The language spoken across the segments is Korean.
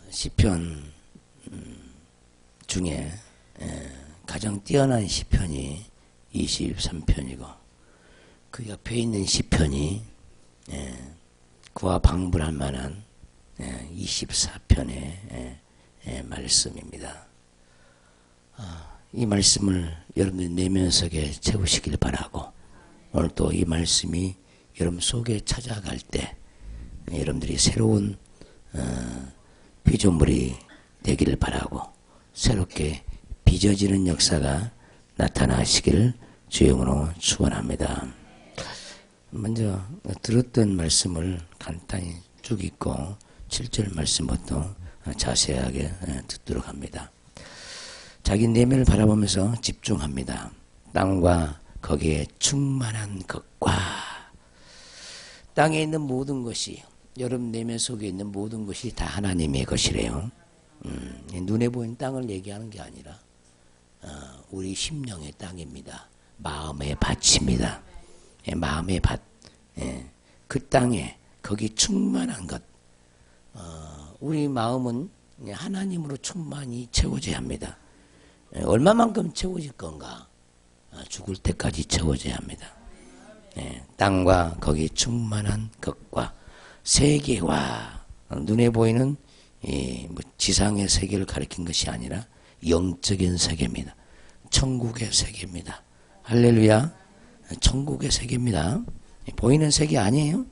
시편 중에 가장 뛰어난 시편이 23편이고 그 옆에 있는 시편이 그와 방불할 만한 24편의 말씀입니다. 이 말씀을 여러분들 내면 속에 채우시길 바라고, 오늘 또 이 말씀이 여러분 속에 찾아갈 때 여러분들이 새로운 피조물이 되기를 바라고, 새롭게 빚어지는 역사가 나타나시기를 주영으로 축원합니다. 먼저 들었던 말씀을 간단히 쭉 읽고 7절 말씀부터 자세하게 듣도록 합니다. 자기 내면을 바라보면서 집중합니다. 땅과 거기에 충만한 것과, 땅에 있는 모든 것이, 여러분 내면 속에 있는 모든 것이 다 하나님의 것이래요. 눈에 보이는 땅을 얘기하는 게 아니라 우리 심령의 땅입니다. 마음의 밭입니다. 마음의 밭. 그 땅에 거기 충만한 것. 우리 마음은 하나님으로 충만히 채워져야 합니다. 얼마만큼 채워질 건가? 죽을 때까지 채워져야 합니다. 땅과 거기 충만한 것과 세계와, 눈에 보이는 지상의 세계를 가리킨 것이 아니라 영적인 세계입니다. 천국의 세계입니다. 할렐루야. 천국의 세계입니다. 보이는 세계 아니에요.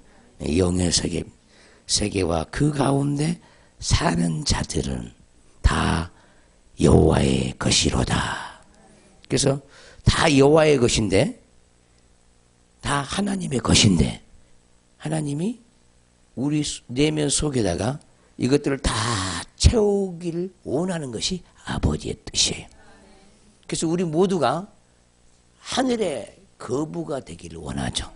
영의 세계. 세계와 그 가운데 사는 자들은 다 여호와의 것이로다. 그래서 다 여호와의 것인데, 다 하나님의 것인데, 하나님이 우리 내면 속에다가 이것들을 다 채우기를 원하는 것이 아버지의 뜻이에요. 그래서 우리 모두가 하늘의 거부가 되기를 원하죠.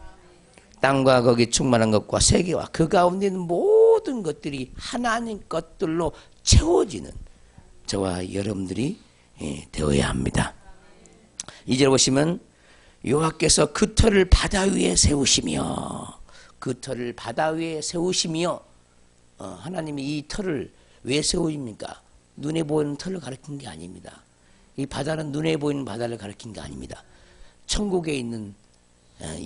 땅과 거기 충만한 것과 세계와 그 가운데 있는 모든 것들이 하나님 것들로 채워지는 저와 여러분들이 되어야 합니다. 이제 보시면 여호와께서 그 터를 바다 위에 세우시며, 그 터를 바다 위에 세우시며, 하나님이 이 터를 왜 세우십니까? 눈에 보이는 터를 가리킨 게 아닙니다. 이 바다는 눈에 보이는 바다를 가리킨 게 아닙니다. 천국에 있는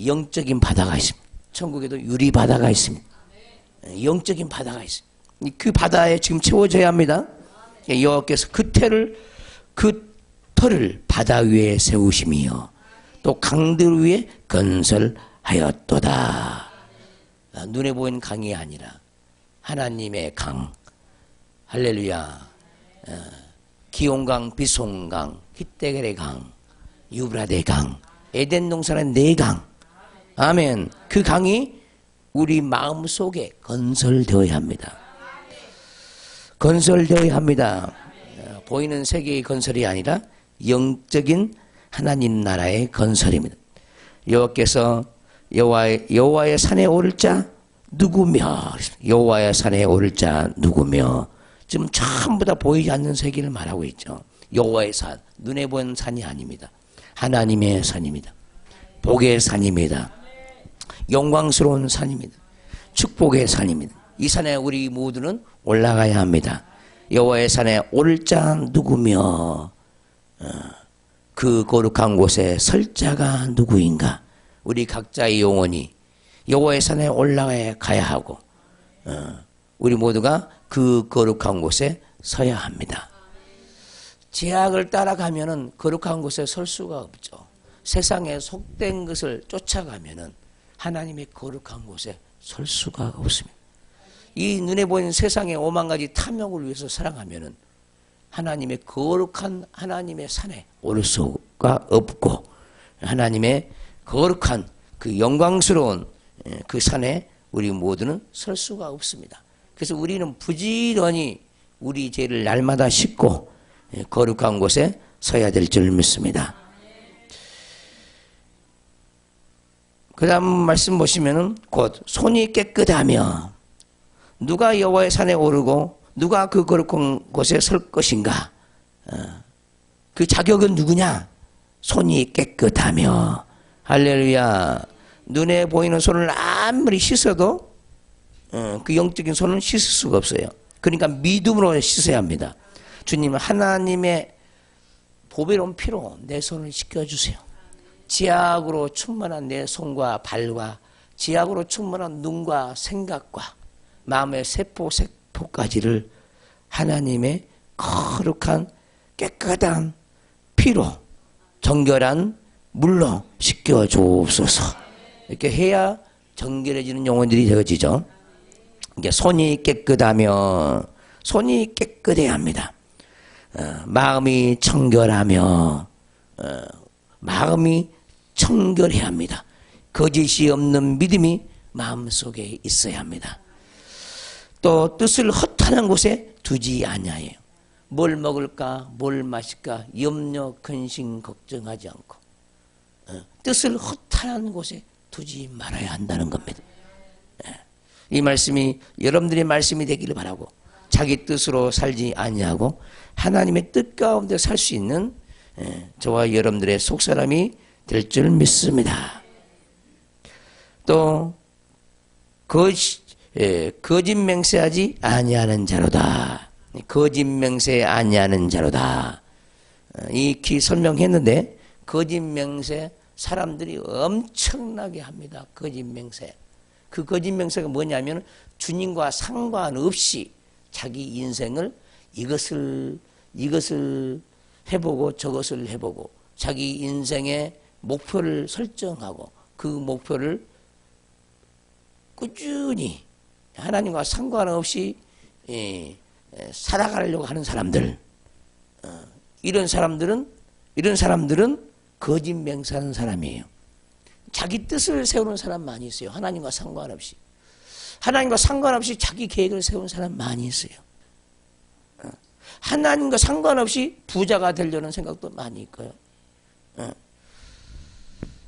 영적인 바다가 있습니다. 천국에도 유리 바다가 있습니다. 영적인 바다가 있습니다. 그 바다에 지금 채워져야 합니다. 여호와께서 그 터를 바다 위에 세우시며 또 강들 위에 건설하였도다. 눈에 보이는 강이 아니라 하나님의 강. 할렐루야. 기온강, 비송강, 히데겔의 강, 유브라데 강, 에덴 동산의 네 강. 아멘. 그 강이 우리 마음 속에 건설되어야 합니다. 건설되어야 합니다. 보이는 세계의 건설이 아니라 영적인 하나님 나라의 건설입니다. 여호와께서 여호와의 산에 오를 자 누구며, 여호와의 산에 오를 자 누구며, 지금 전부 다 보이지 않는 세계를 말하고 있죠. 여호와의 산, 눈에 보이는 산이 아닙니다. 하나님의 산입니다. 복의 산입니다. 영광스러운 산입니다. 축복의 산입니다. 이 산에 우리 모두는 올라가야 합니다. 여호와의 산에 오를 자 누구며, 그 거룩한 곳에 설 자가 누구인가? 우리 각자의 영혼이 여호와의 산에 올라가야 하고, 우리 모두가 그 거룩한 곳에 서야 합니다. 제약을 따라가면은 거룩한 곳에 설 수가 없죠. 세상에 속된 것을 쫓아가면은 하나님의 거룩한 곳에 설 수가 없습니다. 이 눈에 보이는 세상의 오만 가지 탐욕을 위해서 살아가면은 하나님의 거룩한 하나님의 산에 오를 수가 없고, 하나님의 거룩한 그 영광스러운 그 산에 우리 모두는 설 수가 없습니다. 그래서 우리는 부지런히 우리 죄를 날마다 씻고 거룩한 곳에 서야 될 줄 믿습니다. 그 다음 말씀 보시면은 곧 손이 깨끗하며, 누가 여호와의 산에 오르고 누가 그 거룩한 곳에 설 것인가? 그 자격은 누구냐? 손이 깨끗하며. 할렐루야. 눈에 보이는 손을 아무리 씻어도 그 영적인 손은 씻을 수가 없어요. 그러니까 믿음으로 씻어야 합니다. 주님, 하나님의 보배로운 피로 내 손을 씻겨주세요. 지약으로 충만한 내 손과 발과 지약으로 충만한 눈과 생각과 마음의 세포까지를 하나님의 거룩한 깨끗한 피로 정결한 물로 씻겨주옵소서. 이렇게 해야 정결해지는 영혼들이 되어지죠. 이게 손이 깨끗해야 합니다. 마음이 청결하며 마음이 청결해야 합니다. 거짓이 없는 믿음이 마음속에 있어야 합니다. 또 뜻을 허탄한 곳에 두지 아니하여 뭘 먹을까 뭘 마실까 염려 근심 걱정하지 않고 뜻을 허탄한 곳에 두지 말아야 한다는 겁니다. 이 말씀이 여러분들의 말씀이 되기를 바라고 자기 뜻으로 살지 아니하고 하나님의 뜻 가운데 살 수 있는 저와 여러분들의 속사람이 될 줄 믿습니다. 또 거짓 맹세하지 아니하는 자로다. 거짓 맹세 아니하는 자로다. 이 설명했는데 거짓 맹세 사람들이 엄청나게 합니다. 거짓 맹세. 그 거짓 맹세가 뭐냐면 주님과 상관없이 자기 인생을 이것을 해보고 저것을 해보고 자기 인생의 목표를 설정하고 그 목표를 꾸준히 하나님과 상관없이 살아가려고 하는 사람들, 이런 사람들은 거짓 맹세하는 사람이에요. 자기 뜻을 세우는 사람 많이 있어요. 하나님과 상관없이 자기 계획을 세우는 사람 많이 있어요. 하나님과 상관없이 부자가 되려는 생각도 많이 있고요.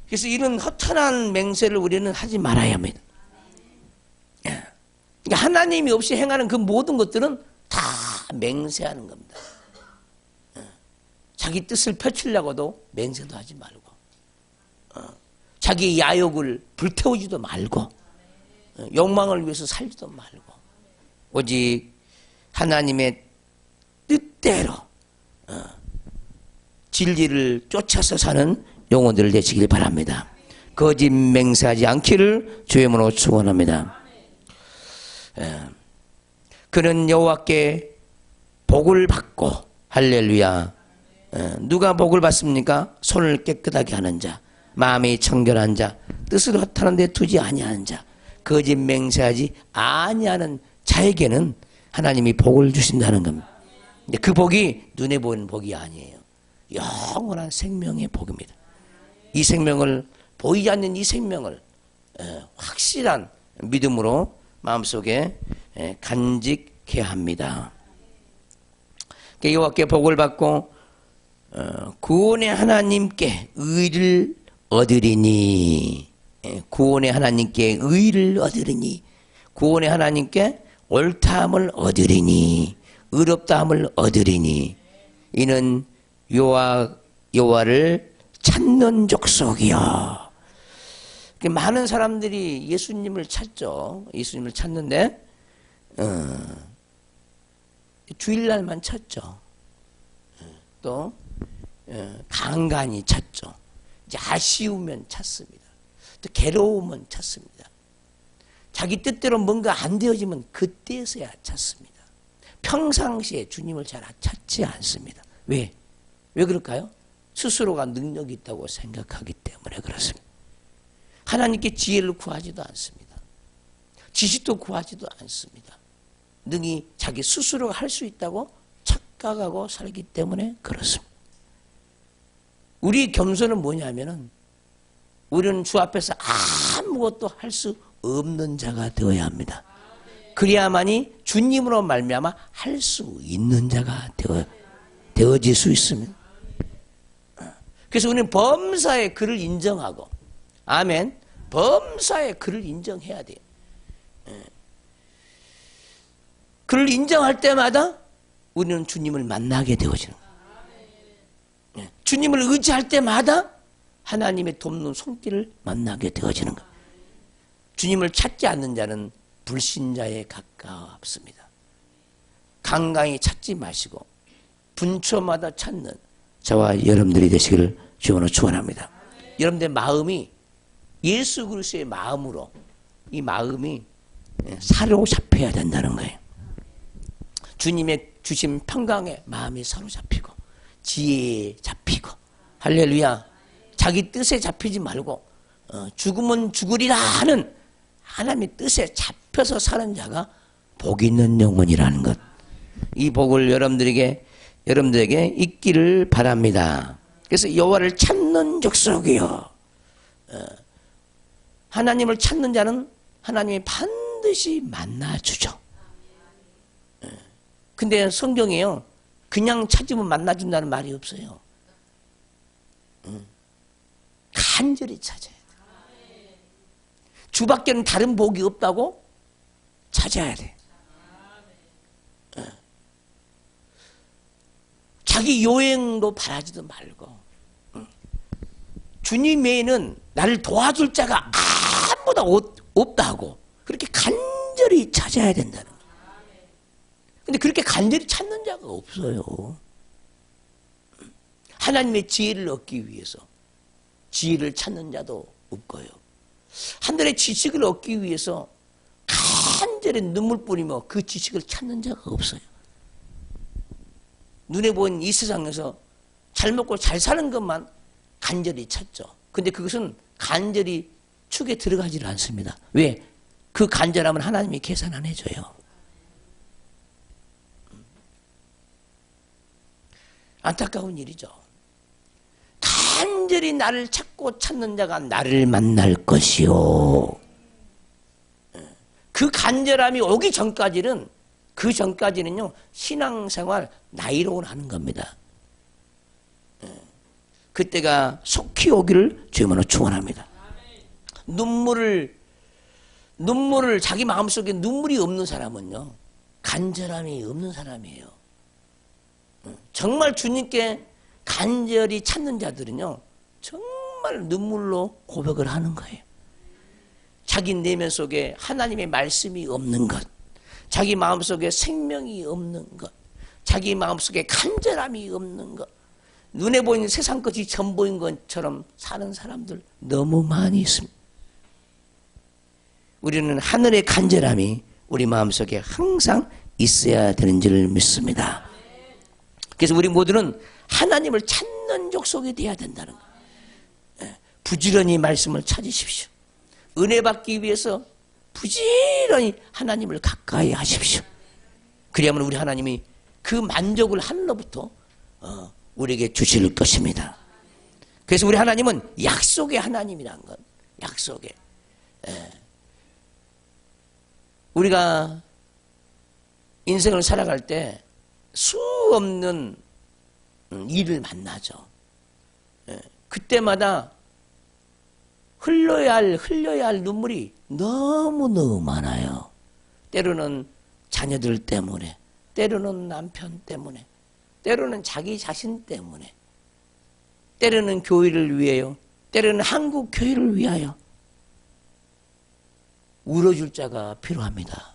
그래서 이런 허탄한 맹세를 우리는 하지 말아야 합니다. 그러니까 하나님이 없이 행하는 그 모든 것들은 다 맹세하는 겁니다. 자기 뜻을 펼치려고도 맹세도 하지 말고 자기 야욕을 불태우지도 말고 욕망을 위해서 살지도 말고 오직 하나님의 뜻대로 진리를 쫓아서 사는 영혼들 되시길 바랍니다. 거짓 맹세하지 않기를 주의 이름으로 축원합니다. 그는 여호와께 복을 받고 할렐루야. 누가 복을 받습니까? 손을 깨끗하게 하는 자, 마음이 청결한 자, 뜻을 허탄한 데 두지 아니하는 자, 거짓 맹세하지 아니하는 자에게는 하나님이 복을 주신다는 겁니다. 근데 그 복이 눈에 보이는 복이 아니에요. 영원한 생명의 복입니다. 이 생명을 보이지 않는 이 생명을 확실한 믿음으로 마음속에 간직해야 합니다. 여호와께 복을 받고 구원의 하나님께 의를 얻으리니, 구원의 하나님께 의를 얻으리니, 구원의 하나님께 옳다함을 얻으리니, 의롭다함을 얻으리니, 이는 여호와를 찾는 족속이요. 많은 사람들이 예수님을 찾죠. 예수님을 찾는데 주일날만 찾죠. 또 간간히 찾죠. 이제 아쉬우면 찾습니다. 또 괴로우면 찾습니다. 자기 뜻대로 뭔가 안 되어지면 그때서야 찾습니다. 평상시에 주님을 잘 찾지 않습니다. 왜 그럴까요? 스스로가 능력이 있다고 생각하기 때문에 그렇습니다. 하나님께 지혜를 구하지도 않습니다. 지식도 구하지도 않습니다. 능히 자기 스스로가 할 수 있다고 착각하고 살기 때문에 그렇습니다. 우리 겸손은 뭐냐면은 우리는 주 앞에서 아무것도 할 수 없는 자가 되어야 합니다. 그래야만이 주님으로 말미암아 할 수 있는 자가 되어질 수 있습니다. 그래서 우리는 범사의 그를 인정하고, 아멘, 범사의 그를 인정해야 돼요. 그를 인정할 때마다 우리는 주님을 만나게 되어지는 거예요. 주님을 의지할 때마다 하나님의 돕는 손길을 만나게 되어지는 거예요. 주님을 찾지 않는 자는 불신자에 가깝습니다. 간간히 찾지 마시고 분초마다 찾는 저와 여러분들이 되시기를 주님으로 축원합니다. 여러분들의 마음이 예수 그리스도의 마음으로 이 마음이 사로잡혀야 된다는 거예요. 주님의 주신 평강에 마음이 사로잡히고 지혜에 잡히고 할렐루야. 자기 뜻에 잡히지 말고 죽으면 죽으리라 하는 하나님의 뜻에 잡혀서 사는 자가 복 있는 영혼이라는 것. 이 복을 여러분들에게 있기를 바랍니다. 그래서 여호와를 찾는 족속이요. 하나님을 찾는 자는 하나님이 반드시 만나주죠. 근데 성경에요. 그냥 찾으면 만나준다는 말이 없어요. 간절히 찾아야 돼. 주밖에는 다른 복이 없다고 찾아야 돼. 자기 요행도 바라지도 말고 주님 외에는 나를 도와줄 자가 아무도 없다고 그렇게 간절히 찾아야 된다는 거예요. 근데 그렇게 간절히 찾는 자가 없어요. 하나님의 지혜를 얻기 위해서 지혜를 찾는 자도 없고요. 하늘의 지식을 얻기 위해서 간절히 눈물 뿌리며 그 지식을 찾는 자가 없어요. 눈에 보이는 이 세상에서 잘 먹고 잘 사는 것만 간절히 찾죠. 근데 그것은 간절히 축에 들어가지를 않습니다. 왜? 그 간절함은 하나님이 계산 안 해줘요. 안타까운 일이죠. 간절히 나를 찾고 찾는 자가 나를 만날 것이요. 그 간절함이 오기 전까지는 신앙생활 나이로운 하는 겁니다. 그때가 속히 오기를 주님으로 축원합니다. 눈물을 자기 마음속에 눈물이 없는 사람은요. 간절함이 없는 사람이에요. 정말 주님께 간절히 찾는 자들은요. 정말 눈물로 고백을 하는 거예요. 자기 내면 속에 하나님의 말씀이 없는 것, 자기 마음속에 생명이 없는 것, 자기 마음속에 간절함이 없는 것, 눈에 보이는 세상 것이 전부인 것처럼 사는 사람들 너무 많이 있습니다. 우리는 하늘의 간절함이 우리 마음속에 항상 있어야 되는 줄 믿습니다. 그래서 우리 모두는 하나님을 찾는 족속이 되어야 된다는 거예요. 부지런히 말씀을 찾으십시오. 은혜 받기 위해서 부지런히 하나님을 가까이 하십시오. 그래야만 우리 하나님이 그 만족을 하늘로부터 우리에게 주실 것입니다. 그래서 우리 하나님은 약속의 하나님이란 것. 약속의. 우리가 인생을 살아갈 때 수 없는 일을 만나죠. 그때마다 흘려야 할 눈물이 너무너무 많아요. 때로는 자녀들 때문에, 때로는 남편 때문에, 때로는 자기 자신 때문에, 때로는 교회를 위하여, 때로는 한국 교회를 위하여 울어줄 자가 필요합니다.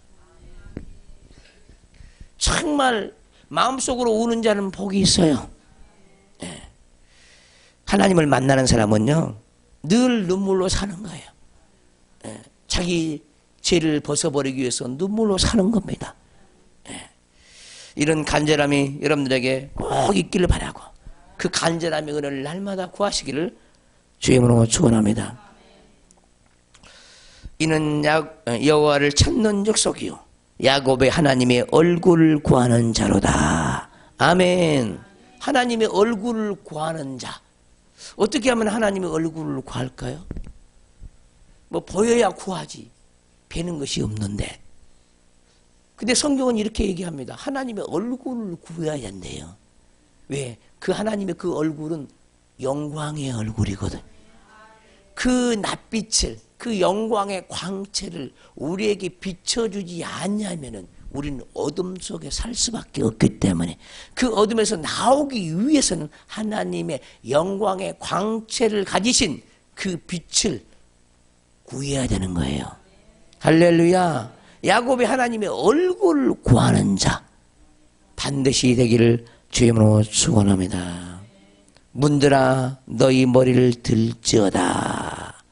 정말 마음속으로 우는 자는 복이 있어요. 하나님을 만나는 사람은요 늘 눈물로 사는 거예요. 자기 죄를 벗어버리기 위해서 눈물로 사는 겁니다. 이런 간절함이 여러분들에게 꼭 있기를 바라고 그 간절함의 은혜를 날마다 구하시기를 주의 이름으로 축원합니다. 이는 여호와를 찾는 족속이요 야곱의 하나님의 얼굴을 구하는 자로다. 아멘. 하나님의 얼굴을 구하는 자. 어떻게 하면 하나님의 얼굴을 구할까요? 뭐 보여야 구하지. 뵈는 것이 없는데. 근데 성경은 이렇게 얘기합니다. 하나님의 얼굴을 구해야 된대요. 왜? 그 하나님의 그 얼굴은 영광의 얼굴이거든. 그 낯빛을, 그 영광의 광채를 우리에게 비춰주지 않냐면은 우리는 어둠 속에 살 수밖에 없기 때문에 그 어둠에서 나오기 위해서는 하나님의 영광의 광채를 가지신 그 빛을 구해야 되는 거예요. 할렐루야. 야곱의 하나님의 얼굴을 구하는 자. 반드시 되기를 주의 이름으로 축원합니다. 문들아 너희 머리를 들지어다.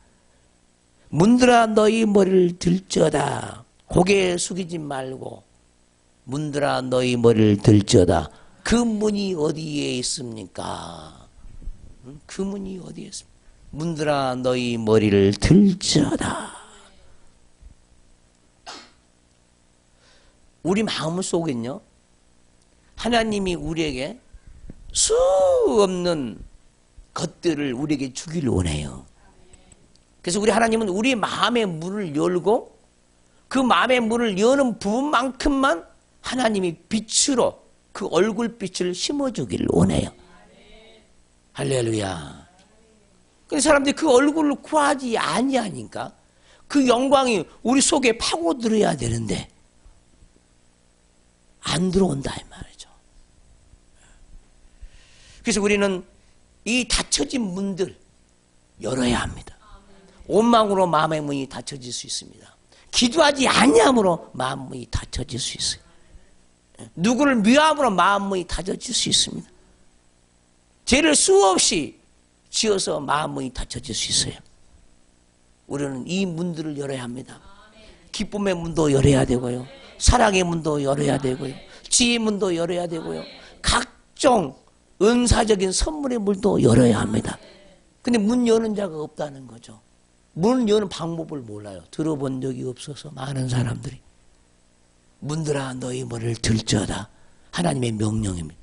문들아 너희 머리를 들지어다. 고개 숙이지 말고 문들아 너희 머리를 들지어다. 그 문이 어디에 있습니까? 그 문이 어디에 있습니까? 문들아 너희 머리를 들지어다. 우리 마음 속엔요, 하나님이 우리에게 수 없는 것들을 우리에게 주기를 원해요. 그래서 우리 하나님은 우리 마음의 문을 열고 그 마음의 문을 여는 부분만큼만 하나님이 빛으로 그 얼굴빛을 심어주기를 원해요. 할렐루야. 근데 사람들이 그 얼굴을 구하지 아니하니까 그 영광이 우리 속에 파고들어야 되는데 안 들어온다 이 말이죠. 그래서 우리는 이 닫혀진 문들 열어야 합니다. 온 마음으로 마음의 문이 닫혀질 수 있습니다. 기도하지 아니함으로 마음 문이 닫혀질 수 있어요. 누구를 미워함으로 마음 문이 닫혀질 수 있습니다. 죄를 수없이 지어서 마음 문이 닫혀질 수 있어요. 우리는 이 문들을 열어야 합니다. 기쁨의 문도 열어야 되고요. 사랑의 문도 열어야 되고요. 지혜의 문도 열어야 되고요. 각종 은사적인 선물의 문도 열어야 합니다. 근데 문 여는 자가 없다는 거죠. 문을 여는 방법을 몰라요. 들어본 적이 없어서 많은 사람들이. 문들아 너희 머리를 들지어다. 하나님의 명령입니다.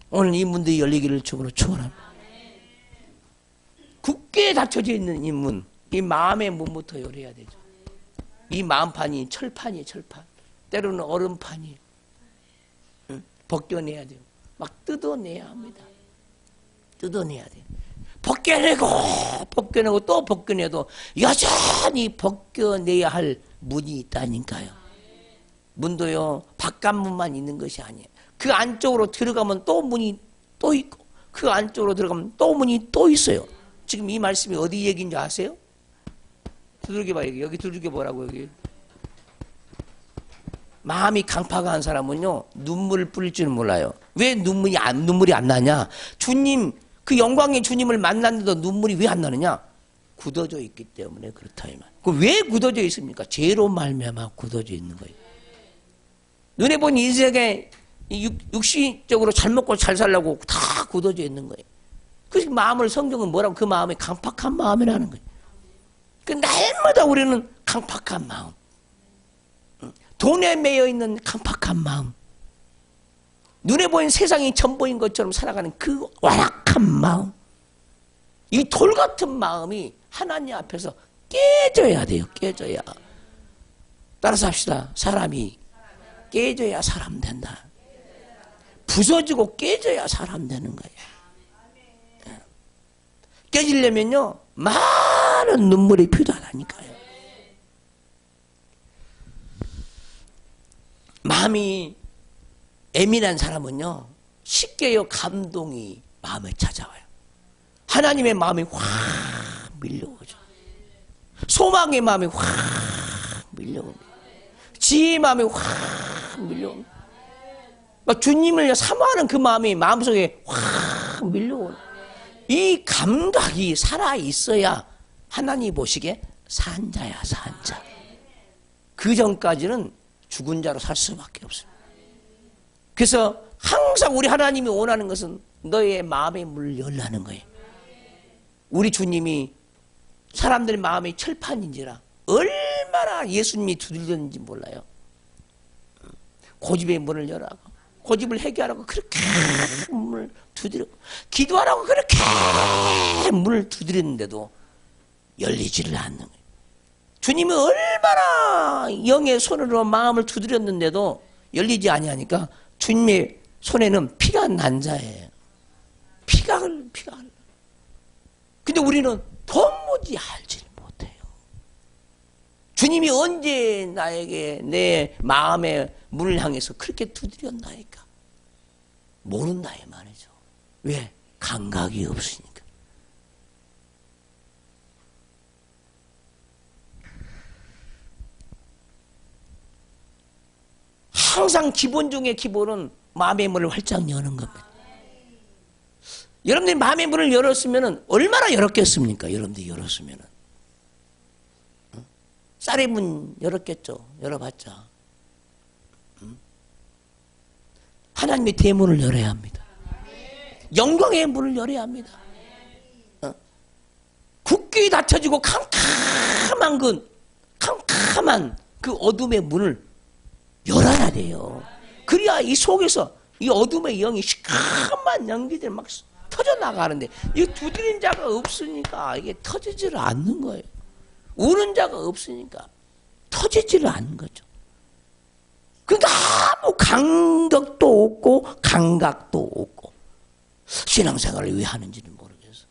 오늘 이 문들이 열리기를 주로 축원합니다. 굳게 닫혀져 있는 이 문, 이 마음의 문부터 열어야 되죠. 이 마음판이 철판이에요. 철판. 때로는 얼음판이에요. 벗겨내야 돼요. 막 뜯어내야 합니다. 뜯어내야 돼요. 벗겨내고 또 벗겨내도 여전히 벗겨내야 할 문이 있다니까요. 문도요, 바깥문만 있는 것이 아니에요. 그 안쪽으로 들어가면 또 문이 또 있고 그 안쪽으로 들어가면 또 문이 또 있어요. 지금 이 말씀이 어디 얘기인지 아세요? 두들겨봐. 여기 두들겨보라고. 여기 마음이 강팍한 사람은요 눈물을 뿌릴 줄은 몰라요. 왜 눈물이 안 나냐? 주님, 그 영광의 주님을 만났는데도 눈물이 왜 안 나느냐? 굳어져 있기 때문에 그렇다 이 말. 그럼 왜 굳어져 있습니까? 죄로 말미암아 굳어져 있는 거예요. 눈에 보니 인생에 육신적으로 잘 먹고 잘 살려고 다 굳어져 있는 거예요. 그 마음을 성경은 뭐라고? 그 마음이 강팍한 마음이라는 거예요. 그 날마다 우리는 강팍한 마음, 돈에 매여 있는 강팍한 마음, 눈에 보이는 세상이 전부인 것처럼 살아가는 그 완악한 마음, 이 돌 같은 마음이 하나님 앞에서 깨져야 돼요. 깨져야. 따라서 합시다. 사람이 깨져야 사람 된다. 부서지고 깨져야 사람 되는 거예요. 깨지려면요 많은 눈물이 필요하다니까요. 마음이 예민한 사람은요 쉽게요 감동이 마음에 찾아와요. 하나님의 마음이 확 밀려오죠. 소망의 마음이 확 밀려옵니다. 지혜의 마음이 확 밀려옵니다. 막 주님을 사모하는 그 마음이 마음속에 확 밀려오는, 이 감각이 살아있어야 하나님이 보시기에 산자야 산자. 그 전까지는 죽은 자로 살 수밖에 없습니다. 그래서 항상 우리 하나님이 원하는 것은 너의 마음의 문을 열라는 거예요. 우리 주님이 사람들의 마음이 철판인지라 얼마나 예수님이 두들렸는지 몰라요. 고집의 문을 열라고, 고집을 해결하라고 그렇게 문을 두드렸고, 기도하라고 그렇게 문을 두드렸는데도 열리지를 않는 거예요. 주님이 얼마나 영의 손으로 마음을 두드렸는데도 열리지 아니하니까 주님의 손에는 피가 난 자예요. 피가 흘러. 근데 우리는 도무지 알지를 못해요. 주님이 언제 나에게 내 마음의 문을 향해서 그렇게 두드렸나이까? 모른다 이 말이죠. 왜? 감각이 없으니까. 항상 기본 중에 기본은 마음의 문을 활짝 여는 겁니다. 여러분들이 마음의 문을 열었으면 얼마나 열었겠습니까? 여러분들이 열었으면. 쌀의 문 열었겠죠. 열어봤자. 하나님의 대문을 열어야 합니다. 영광의 문을 열어야 합니다. 굳게 닫혀지고 캄캄한 그 어둠의 문을 열어야 돼요. 그래야 이 속에서 이 어둠의 영이 시커먼 연기들 막 터져나가는데 이 두드린 자가 없으니까 이게 터지지를 않는 거예요. 우는 자가 없으니까 터지지를 않는 거죠. 그러니까 아무 간격도 없고 감각도 없고 신앙생활을 왜 하는지는 모르겠어.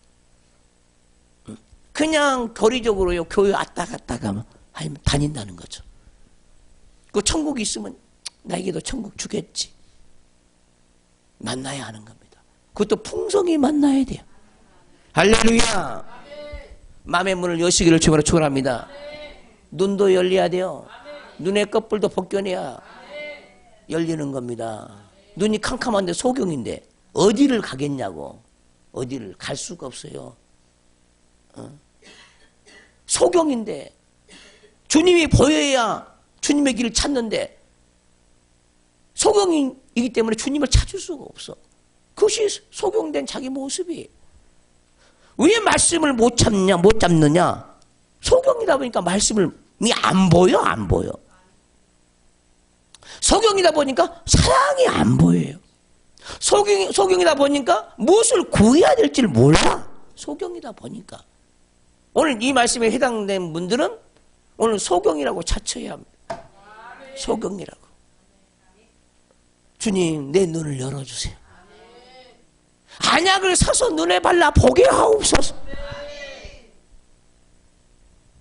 그냥 거리적으로요 교회 왔다 갔다 가면 다닌다는 거죠. 그 천국이 있으면 나에게도 천국 주겠지. 만나야 하는 겁니다. 그것도 풍성히 만나야 돼요. 할렐루야. 마음의 문을 여시기를 주님으로 축원합니다. 눈도 열려야 돼요. 눈의 껍질도 벗겨내야 열리는 겁니다. 눈이 캄캄한데 소경인데 어디를 가겠냐고. 어디를 갈 수가 없어요. 소경인데 주님이 보여야 주님의 길을 찾는데 소경이기 때문에 주님을 찾을 수가 없어. 그것이 소경된 자기 모습이에요. 왜 말씀을 못 잡느냐? 소경이다 보니까 말씀을 안 보여, 안 보여. 소경이다 보니까 사랑이 안 보여요. 소경이다 보니까 무엇을 구해야 될지를 몰라. 소경이다 보니까. 오늘 이 말씀에 해당된 분들은 오늘 소경이라고 차쳐야 합니다. 소경이라고. 주님, 내 눈을 열어주세요. 안약을 사서 눈에 발라 보게 하옵소서.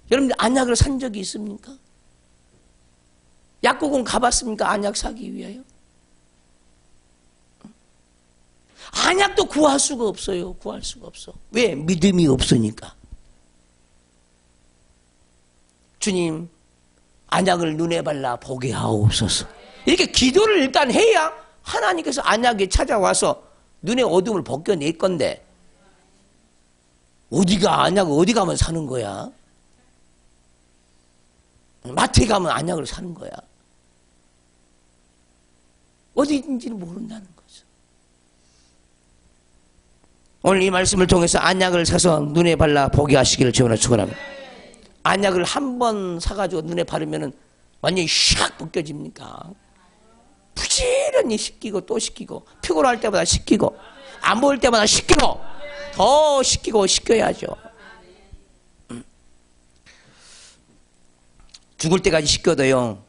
여러분들 안약을 산 적이 있습니까? 약국은 가봤습니까? 안약 사기 위하여? 안약도 구할 수가 없어요. 구할 수가 없어. 왜? 믿음이 없으니까. 주님, 안약을 눈에 발라 보게 하옵소서. 이렇게 기도를 일단 해야 하나님께서 안약에 찾아와서 눈의 어둠을 벗겨낼 건데 어디가 안약을 어디 가면 사는 거야? 마트에 가면 안약을 사는 거야. 어디인지는 모른다는 거죠. 오늘 이 말씀을 통해서 안약을 사서 눈에 발라 보게 하시기를 주님으로 축원합니다. 안약을 한 번 사가지고 눈에 바르면 완전히 샥 벗겨집니까? 부지런히 씻기고 또 씻기고 피곤할 때마다 씻기고 안 보일 때마다 씻기고 더 씻기고 씻겨야죠. 죽을 때까지 씻겨도요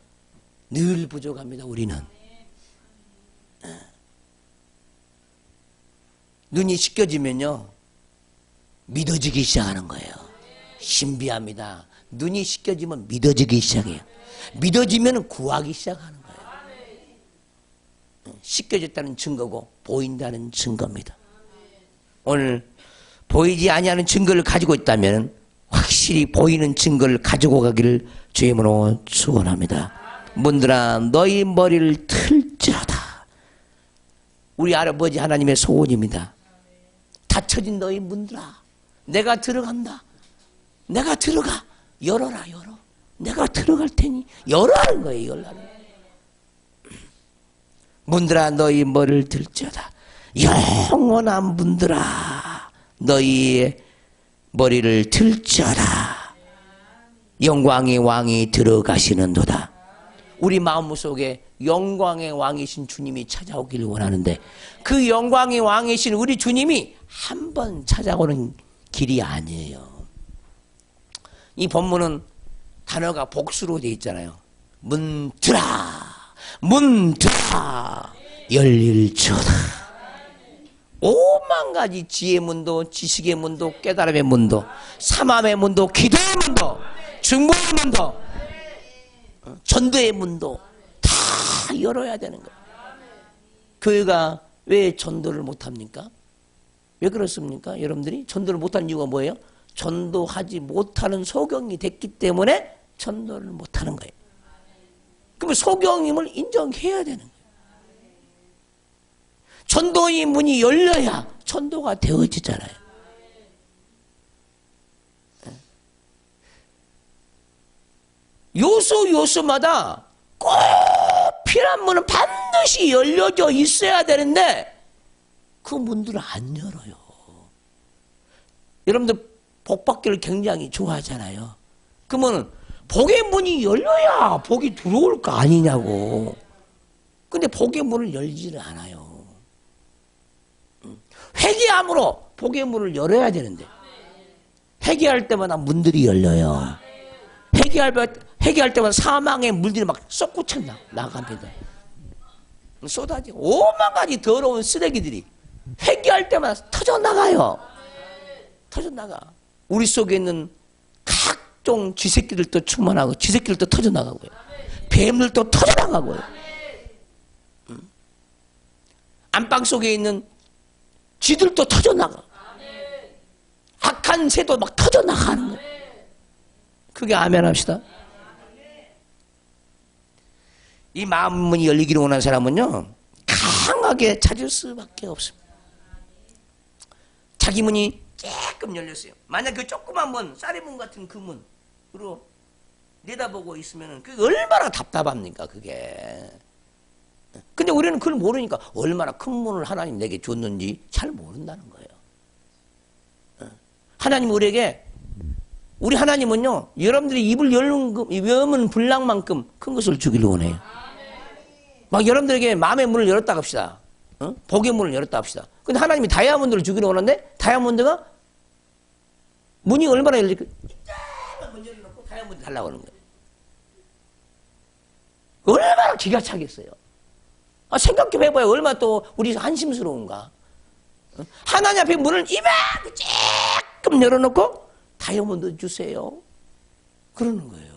늘 부족합니다. 우리는 눈이 씻겨지면요 믿어지기 시작하는 거예요. 신비합니다. 눈이 씻겨지면 믿어지기 시작해요. 믿어지면 구하기 시작하는 거예요. 씻겨졌다는 증거고 보인다는 증거입니다. 오늘 보이지 아니하는 증거를 가지고 있다면 확실히 보이는 증거를 가지고 가기를 주의 이름으로 축원합니다. 문들아 너희 머리를 틀지어다. 우리 할아버지 하나님의 소원입니다. 닫혀진 너희 문들아 내가 들어간다. 내가 들어가. 열어라 열어. 내가 들어갈 테니 열어라는 거예요. 열라는 거예요. 문들아 너희 머리를 들지어다. 영원한 문들아 너희의 머리를 들지어다. 영광의 왕이 들어가시는도다. 우리 마음속에 영광의 왕이신 주님이 찾아오기를 원하는데 그 영광의 왕이신 우리 주님이 한 번 찾아오는 길이 아니에요. 이 본문은 단어가 복수로 되어 있잖아요. 문들아 문들아 열릴지어다. 5만 가지 지혜의 문도 지식의 문도 깨달음의 문도 삼함의 문도 기도의 문도 중보의 문도 전도의 문도 다 열어야 되는 거예요. 교회가 왜 전도를 못합니까? 왜 그렇습니까? 여러분들이 전도를 못하는 이유가 뭐예요? 전도하지 못하는 소경이 됐기 때문에 전도를 못하는 거예요. 그러면 소경임을 인정해야 되는 거예요. 전도의 문이 열려야 전도가 되어지잖아요. 요소마다 꼭 필요한 문은 반드시 열려져 있어야 되는데 그 문들을 안 열어요. 여러분들 복 받기를 굉장히 좋아하잖아요. 그러면 복의 문이 열려야 복이 들어올 거 아니냐고. 근데 복의 문을 열지를 않아요. 회개함으로 복의 문을 열어야 되는데 회개할 때마다 문들이 열려요. 회개할 때마다 사망의 물들이 막 쏟구쳐 나갑니다. 쏟아지고 오만 가지 더러운 쓰레기들이 회개할 때마다 터져나가요. 터져나가. 우리 속에 있는 각종 쥐새끼들도 충만하고 쥐새끼들도 터져나가고요. 뱀들도 터져나가고요. 안방 속에 있는 쥐들도 터져나가. 악한 새도 막 터져나가는 거예요. 그게 아멘 합시다. 이 마음문이 열리기를 원하는 사람은요, 강하게 찾을 수밖에 없습니다. 자기 문이 조금 열렸어요. 만약 그 조그만 문, 쌀의문 같은 그 문으로 내다보고 있으면 그게 얼마나 답답합니까, 그게. 근데 우리는 그걸 모르니까 얼마나 큰 문을 하나님 내게 줬는지 잘 모른다는 거예요. 하나님 우리 하나님은요, 여러분들이 입을 여는 분량만큼 큰 것을 주기를 원해요. 막 여러분들에게 마음의 문을 열었다 합시다. 복의 문을 열었다 합시다. 근데 하나님이 다이아몬드를 주기를 원하는데 다이아몬드가 문이 얼마나 열릴까? 이따만 문 열어놓고 다이아몬드 달라고 하는 거예요. 얼마나 기가 차겠어요. 생각해봐요. 얼마나 또 우리 한심스러운가. 하나님 앞에 문을 이만큼 조금 열어놓고 다이아몬드 주세요. 그러는 거예요.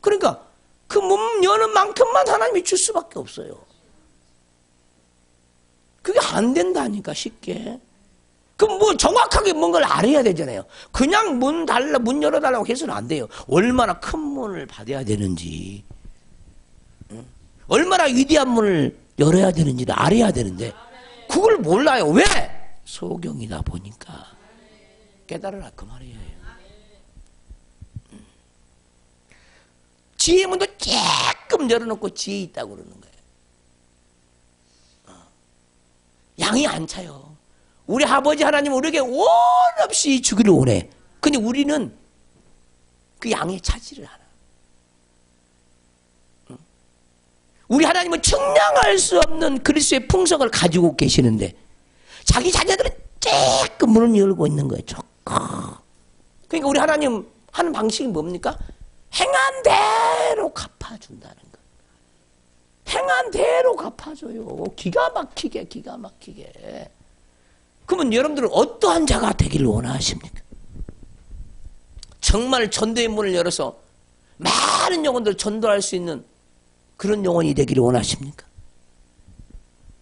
그러니까 그 문 여는 만큼만 하나님이 줄 수밖에 없어요. 그게 안 된다니까, 쉽게. 그럼 뭐 정확하게 뭔가를 알아야 되잖아요. 그냥 문 열어달라고 해서는 안 돼요. 얼마나 큰 문을 받아야 되는지, 얼마나 위대한 문을 열어야 되는지를 알아야 되는데 그걸 몰라요. 왜? 소경이다 보니까. 깨달으라 그 말이에요. 지혜의 문도 조금 열어놓고 지혜 있다고 그러는 거예요. 양이 안 차요. 우리 아버지 하나님 우리에게 원 없이 주기를 원해. 근데 우리는 그 양에 차지를 않아. 우리 하나님은 측량할 수 없는 그리스도의 풍성을 가지고 계시는데 자기 자녀들은 조금 문을 열고 있는 거예요. 조금. 그러니까 우리 하나님 하는 방식이 뭡니까? 행한 대로 갚아준다는 거. 행한 대로 갚아줘요. 기가 막히게. 그러면 여러분들은 어떠한 자가 되기를 원하십니까? 정말 전도의 문을 열어서 많은 영혼들을 전도할 수 있는 그런 영혼이 되기를 원하십니까?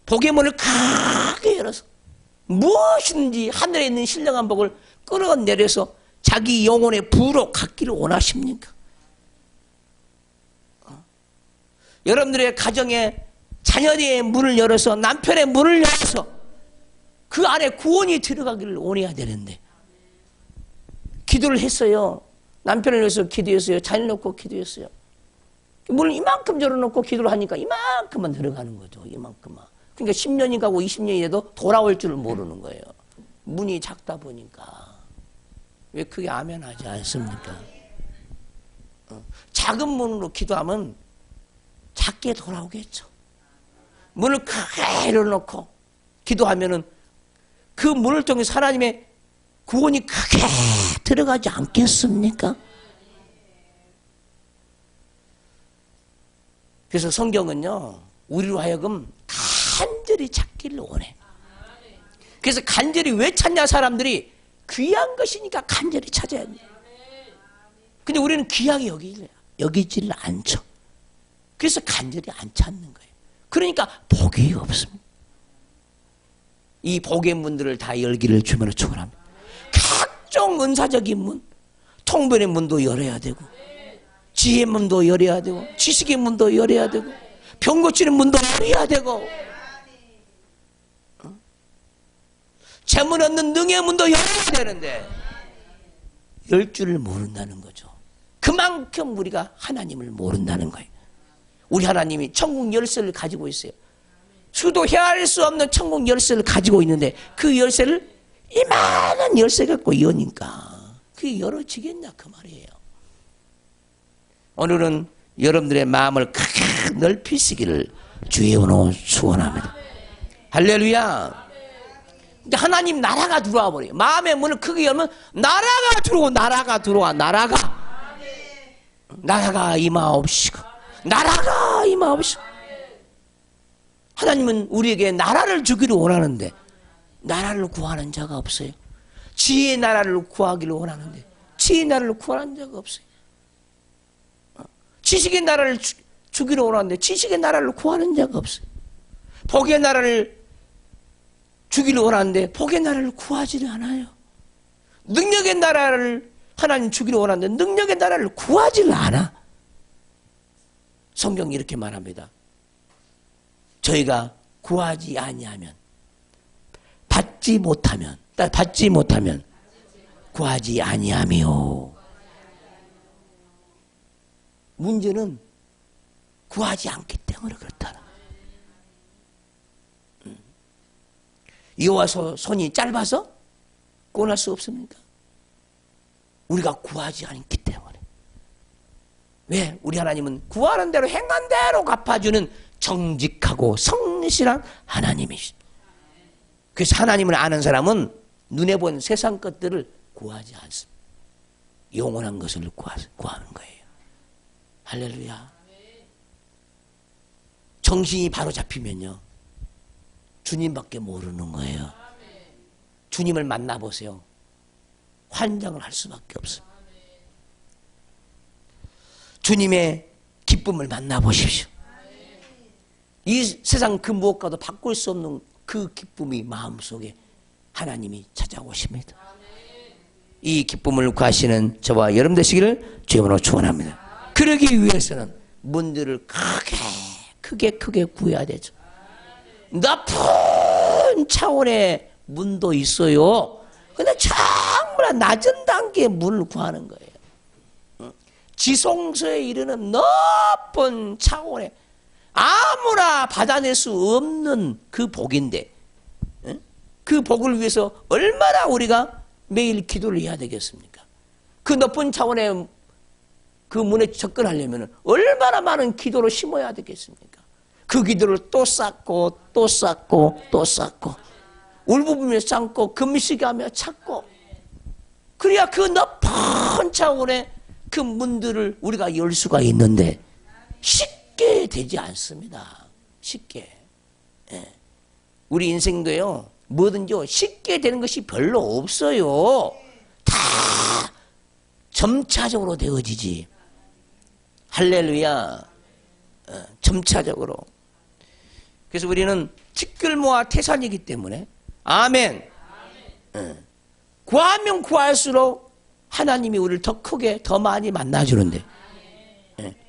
복의 문을 크게 열어서 무엇이든지 하늘에 있는 신령한 복을 끌어내려서 자기 영혼의 부로 갖기를 원하십니까? 여러분들의 가정에 자녀의 문을 열어서 남편의 문을 열어서 그 안에 구원이 들어가기를 원해야 되는데 기도를 했어요. 남편을 위해서 기도했어요. 자녀를 놓고 기도했어요. 문을 이만큼 열어놓고 기도를 하니까 이만큼만 들어가는 거죠. 이만큼만. 그러니까 10년이 가고 20년이 돼도 돌아올 줄을 모르는 거예요. 문이 작다 보니까. 왜 그게 아멘하지 않습니까? 작은 문으로 기도하면 작게 돌아오겠죠. 문을 크게 열어놓고 기도하면은 그 문을 통해서 하나님의 구원이 크게 들어가지 않겠습니까? 그래서 성경은요, 우리로 하여금 간절히 찾기를 원해. 그래서 간절히 왜 찾냐, 사람들이 귀한 것이니까 간절히 찾아야 돼. 근데 우리는 귀하게 여기지를 않죠. 그래서 간절히 안 찾는 거예요. 그러니까 복이 없습니다. 이 복의 문들을 다 열기를 주면서 축원합니다. 각종 은사적인 문, 통변의 문도 열어야 되고, 지혜의 문도 열어야 되고, 지식의 문도 열어야 되고, 병 고치는 문도 열어야 되고, 재물 얻는 능의 문도 열어야 되는데 열 줄을 모른다는 거죠. 그만큼 우리가 하나님을 모른다는 거예요. 우리 하나님이 천국 열쇠를 가지고 있어요. 수도 헤아릴 수 없는 천국 열쇠를 가지고 있는데 그 열쇠를 이만한 열쇠 갖고 여니까 그게 열어지겠냐 그 말이에요. 오늘은 여러분들의 마음을 크게 넓히시기를 주의 이름으로 축원합니다. 할렐루야. 하나님 나라가 들어와 버려요. 마음의 문을 크게 열면 나라가 들어와. 나라가 임하옵시고 나라가 임하옵시고. 하나님은 우리에게 나라를 주기를 원하는데 나라를 구하는 자가 없어요. 지혜의 나라를 구하기를 원하는데 지혜의 나라를 구하는 자가 없어요. 지식의 나라를 주기를 원하는데 지식의 나라를 구하는 자가 없어요. 복의 나라를 주기를 원하는데 복의 나라를 구하지를 않아요. 능력의 나라를 하나님 주기를 원하는데 능력의 나라를 구하지를 않아. 성경이 이렇게 말합니다. 저희가 구하지 아니하면 받지 못하면 구하지 아니하며. 문제는 구하지 않기 때문에 그렇다. 여호와 손이 짧아서 구원할 수 없습니까? 우리가 구하지 않기 때문에. 왜? 우리 하나님은 구하는 대로 행한 대로 갚아주는 정직하고 성실한 하나님이시다. 그래서 하나님을 아는 사람은 눈에 보이는 세상 것들을 구하지 않습니다. 영원한 것을 구하는 거예요. 할렐루야. 정신이 바로 잡히면요 주님밖에 모르는 거예요. 주님을 만나보세요. 환장을 할 수밖에 없어요. 주님의 기쁨을 만나보십시오. 이 세상 그 무엇과도 바꿀 수 없는 그 기쁨이 마음속에 하나님이 찾아오십니다. 이 기쁨을 구하시는 저와 여러분 되시기를 주님으로 축원합니다. 그러기 위해서는 문들을 크게 구해야 되죠. 높은 차원의 문도 있어요. 근데 정말 낮은 단계의 문을 구하는 거예요. 지성소에 이르는 높은 차원의 아무나 받아낼 수 없는 그 복인데 그 복을 위해서 얼마나 우리가 매일 기도를 해야 되겠습니까? 그 높은 차원의 그 문에 접근하려면 얼마나 많은 기도를 심어야 되겠습니까? 그 기도를 또 쌓고 울부짖으며 쌓고 금식하며 찾고 그래야 그 높은 차원의 그 문들을 우리가 열 수가 있는데 쉽게 되지 않습니다. 쉽게. 우리 인생도요 뭐든지 쉽게 되는 것이 별로 없어요. 다 점차적으로 되어지지. 할렐루야. 점차적으로. 그래서 우리는 직결모아 태산이기 때문에 아멘. 구하면 구할수록 하나님이 우리를 더 크게 더 많이 만나주는데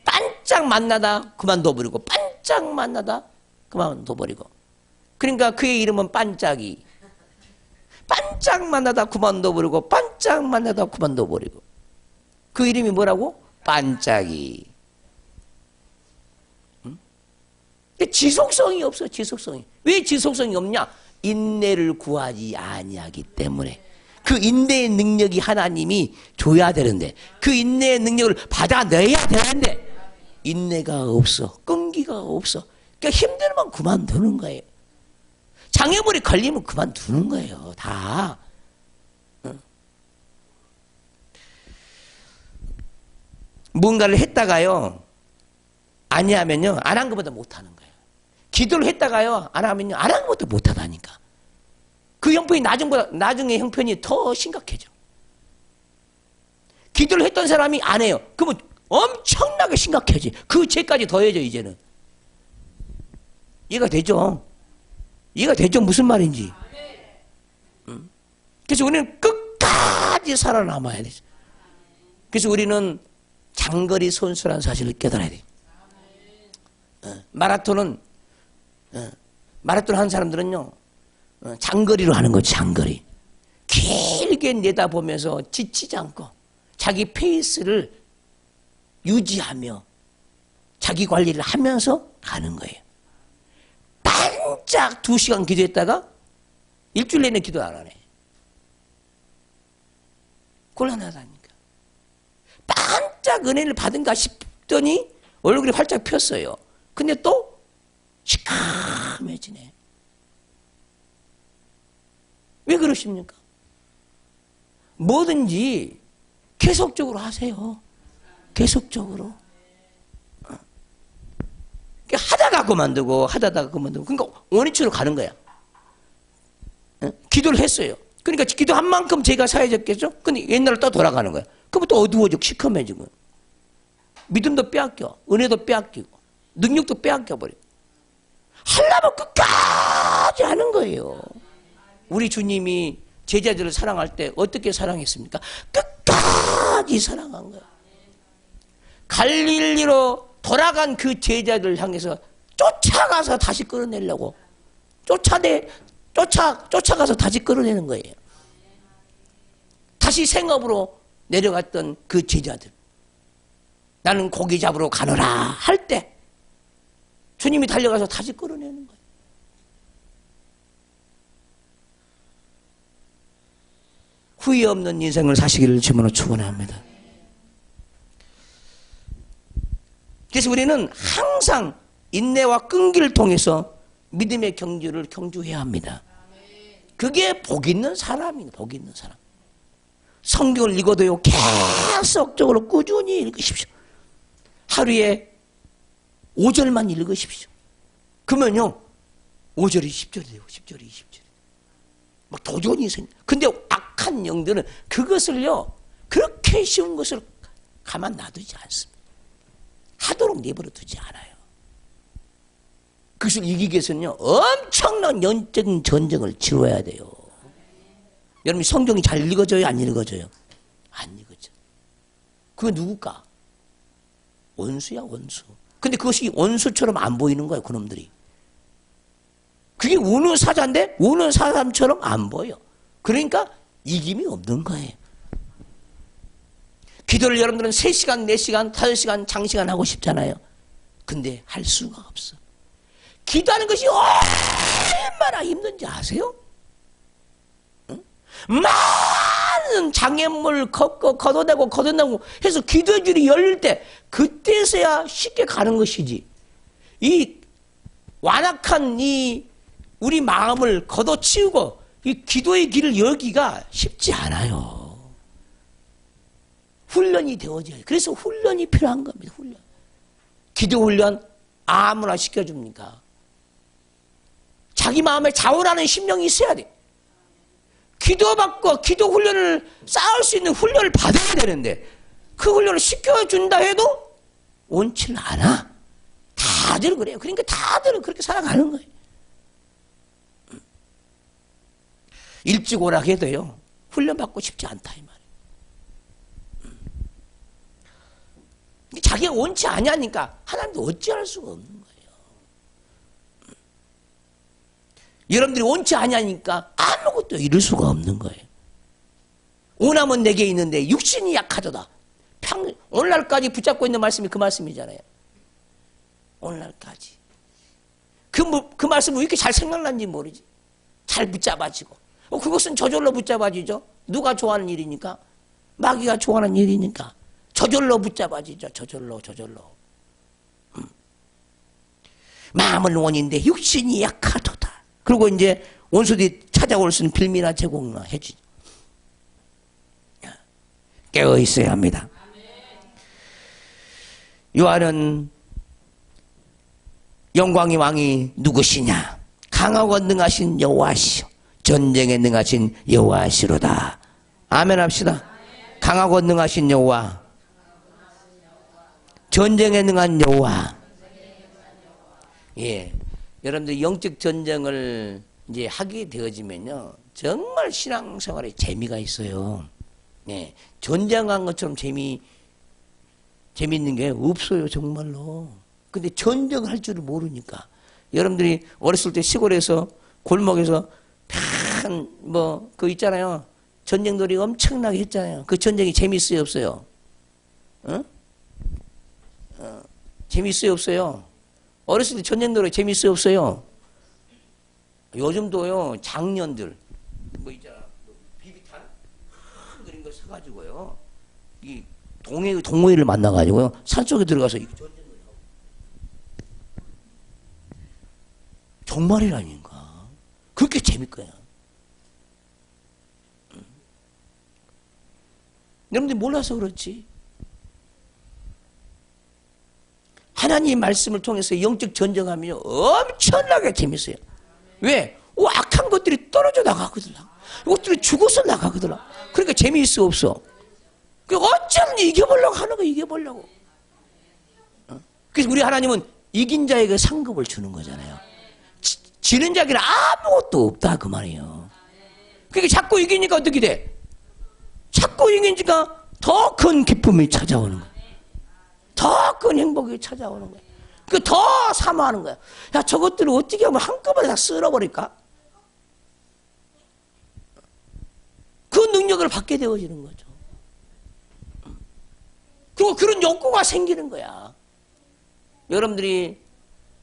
반짝 만나다 그만둬버리고 반짝 만나다 그만둬버리고 그러니까 그의 이름은 반짝이. 반짝 만나다 그만둬버리고 반짝 만나다 그만둬버리고 그 이름이 뭐라고? 반짝이. 지속성이 없어. 지속성이. 왜 지속성이 없냐? 인내를 구하지 아니하기 때문에. 그 인내의 능력이 하나님이 줘야 되는데 그 인내의 능력을 받아내야 되는데 인내가 없어. 끈기가 없어. 그러니까 힘들면 그만두는 거예요. 장애물이 걸리면 그만두는 거예요. 다. 뭔가를 했다가요 아니하면요 안 한 것보다 못하는 거예요. 기도를 했다가요 안 하면요 안 한 것보다 못하다니까. 그 형편이 나중에 형편이 더 심각해져. 기도를 했던 사람이 안 해요. 그러면 엄청나게 심각해지. 그 죄까지 더해져 이제는. 이해가 되죠? 이해가 되죠? 무슨 말인지. 그래서 우리는 끝까지 살아남아야 되죠. 그래서 우리는 장거리 선수라는 사실을 깨달아야 돼요. 마라톤 한 사람들은요 장거리로 하는 거지, 장거리. 길게 내다보면서 지치지 않고 자기 페이스를 유지하며 자기 관리를 하면서 가는 거예요. 반짝 2시간 기도했다가 일주일 내내 기도 안 하네. 곤란하다니까. 반짝 은혜를 받은가 싶더니 얼굴이 활짝 폈어요. 근데 또 시커매지네. 왜 그러십니까? 뭐든지 계속적으로 하세요. 계속적으로. 하다가 그만두고 하다가 그만두고. 그러니까 원위치로 가는 거야. 기도를 했어요. 그러니까 기도한 만큼 제가 사회적겠죠? 근데 옛날로 또 돌아가는 거야. 그러면 또 어두워지고 시커매지고. 믿음도 빼앗겨. 은혜도 빼앗기고. 능력도 빼앗겨버려. 하려면 끝까지 하는 거예요. 우리 주님이 제자들을 사랑할 때 어떻게 사랑했습니까? 끝까지 사랑한 거야. 갈릴리로 돌아간 그 제자들을 향해서 쫓아가서 다시 끌어내려고. 쫓아가서 다시 끌어내는 거예요. 다시 생업으로 내려갔던 그 제자들. 나는 고기 잡으러 가노라 할 때 주님이 달려가서 다시 끌어내는 거예요. 후회 없는 인생을 사시기를 주님으로 축원합니다. 그래서 우리는 항상 인내와 끈기를 통해서 믿음의 경주를 경주해야 합니다. 그게 복 있는 사람입니다. 복 있는 사람. 성경을 읽어도요, 계속적으로 꾸준히 읽으십시오. 하루에 5절만 읽으십시오. 그러면요, 5절이 10절이 되고 10절이 20절이 막 도전이 생겨. 근데 악한 영들은 그것을요, 그렇게 쉬운 것을 가만 놔두지 않습니다. 하도록 내버려 두지 않아요. 그것을 이기기 위해서는요, 엄청난 영적인 전쟁을 치러야 돼요. 여러분, 성경이 잘 읽어져요? 안 읽어져요? 안 읽어져. 그게 누굴까? 원수야, 원수. 근데 그것이 원수처럼 안 보이는 거예요, 그놈들이. 그게 우는 사자인데, 우는 사람처럼 안 보여. 그러니까 이김이 없는 거예요. 기도를 여러분들은 3시간, 4시간, 5시간, 장시간 하고 싶잖아요. 근데 할 수가 없어. 기도하는 것이 얼마나 힘든지 아세요? 응? 많은 장애물 걷어내고 해서 기도의 줄이 열릴 때 그때서야 쉽게 가는 것이지. 이 완악한 이 우리 마음을 걷어치우고 이 기도의 길을 열기가 쉽지 않아요. 훈련이 되어져요. 그래서 훈련이 필요한 겁니다. 훈련. 기도 훈련 아무나 시켜줍니까? 자기 마음에 자원하는 심령이 있어야 돼. 기도받고 기도 훈련을 쌓을 수 있는 훈련을 받아야 되는데 그 훈련을 시켜준다 해도 원치를 않아. 다들 그래요. 그러니까 다들 그렇게 살아가는 거예요. 일찍 오라 해도요, 훈련받고 싶지 않다 이 말이에요. 자기가 원치 않냐니까 하나님도 어찌할 수가 없는 거예요. 여러분들이 원치 않냐니까 아무것도 이룰 수가 없는 거예요. 원함은 내게 있는데 육신이 약하도다. 오늘날까지 붙잡고 있는 말씀이 그 말씀이잖아요. 오늘날까지. 그 말씀은 왜 이렇게 잘 생각난지 모르지. 잘 붙잡아지고. 그것은 저절로 붙잡아지죠. 누가 좋아하는 일이니까. 마귀가 좋아하는 일이니까. 저절로 붙잡아지죠. 저절로. 마음은 원인데 육신이 약하도다. 그리고 이제 원수들이 찾아올 수 있는 빌미나 제공이나 해주죠. 깨어 있어야 합니다. 요한은 영광의 왕이 누구시냐? 강하고 능하신 여호와시오. 전쟁에 능하신 여호와시로다. 아멘 합시다. 강하고 능하신 여호와. 전쟁에 능한 여호와. 예. 여러분들 영적 전쟁을 이제 하게 되어지면요, 정말 신앙생활에 재미가 있어요. 예. 전쟁한 것처럼 재미있는 게 없어요, 정말로. 근데 전쟁할 줄을 모르니까. 여러분들이 어렸을 때 시골에서 골목에서 오락한 뭐 그 있잖아요. 전쟁놀이 엄청나게 했잖아요. 그 전쟁이 재밌어요, 없어요? 어? 재밌어요, 없어요? 어렸을 때 전쟁놀이 재밌어요, 없어요? 요즘도요, 장년들 뭐 있잖아, 비비탄 그런 거 사가지고요, 이 동호회를 만나가지고요, 산속에 들어가서 전쟁놀이 하고. 정말이라니까. 그렇게 재밌거야. 여러분들이 몰라서 그렇지. 하나님 말씀을 통해서 영적 전쟁하면 엄청나게 재밌어요. 왜? 악한 것들이 떨어져 나가거든. 이것들이 죽어서 나가거든. 그러니까 재미있어 없어. 어쩌면 이겨보려고 하는 거야. 이겨보려고. 그래서 우리 하나님은 이긴 자에게 상급을 주는 거잖아요. 지는 자에게는 아무것도 없다 그 말이에요. 그러니까 자꾸 이기니까 어떻게 돼? 자꾸 이기니까 더 큰 기쁨이 찾아오는 거야. 더 큰 행복이 찾아오는 거야. 더 사모하는 거야. 야, 저것들을 어떻게 하면 한꺼번에 다 쓸어버릴까? 그 능력을 받게 되어지는 거죠. 그리고 그런 욕구가 생기는 거야. 여러분들이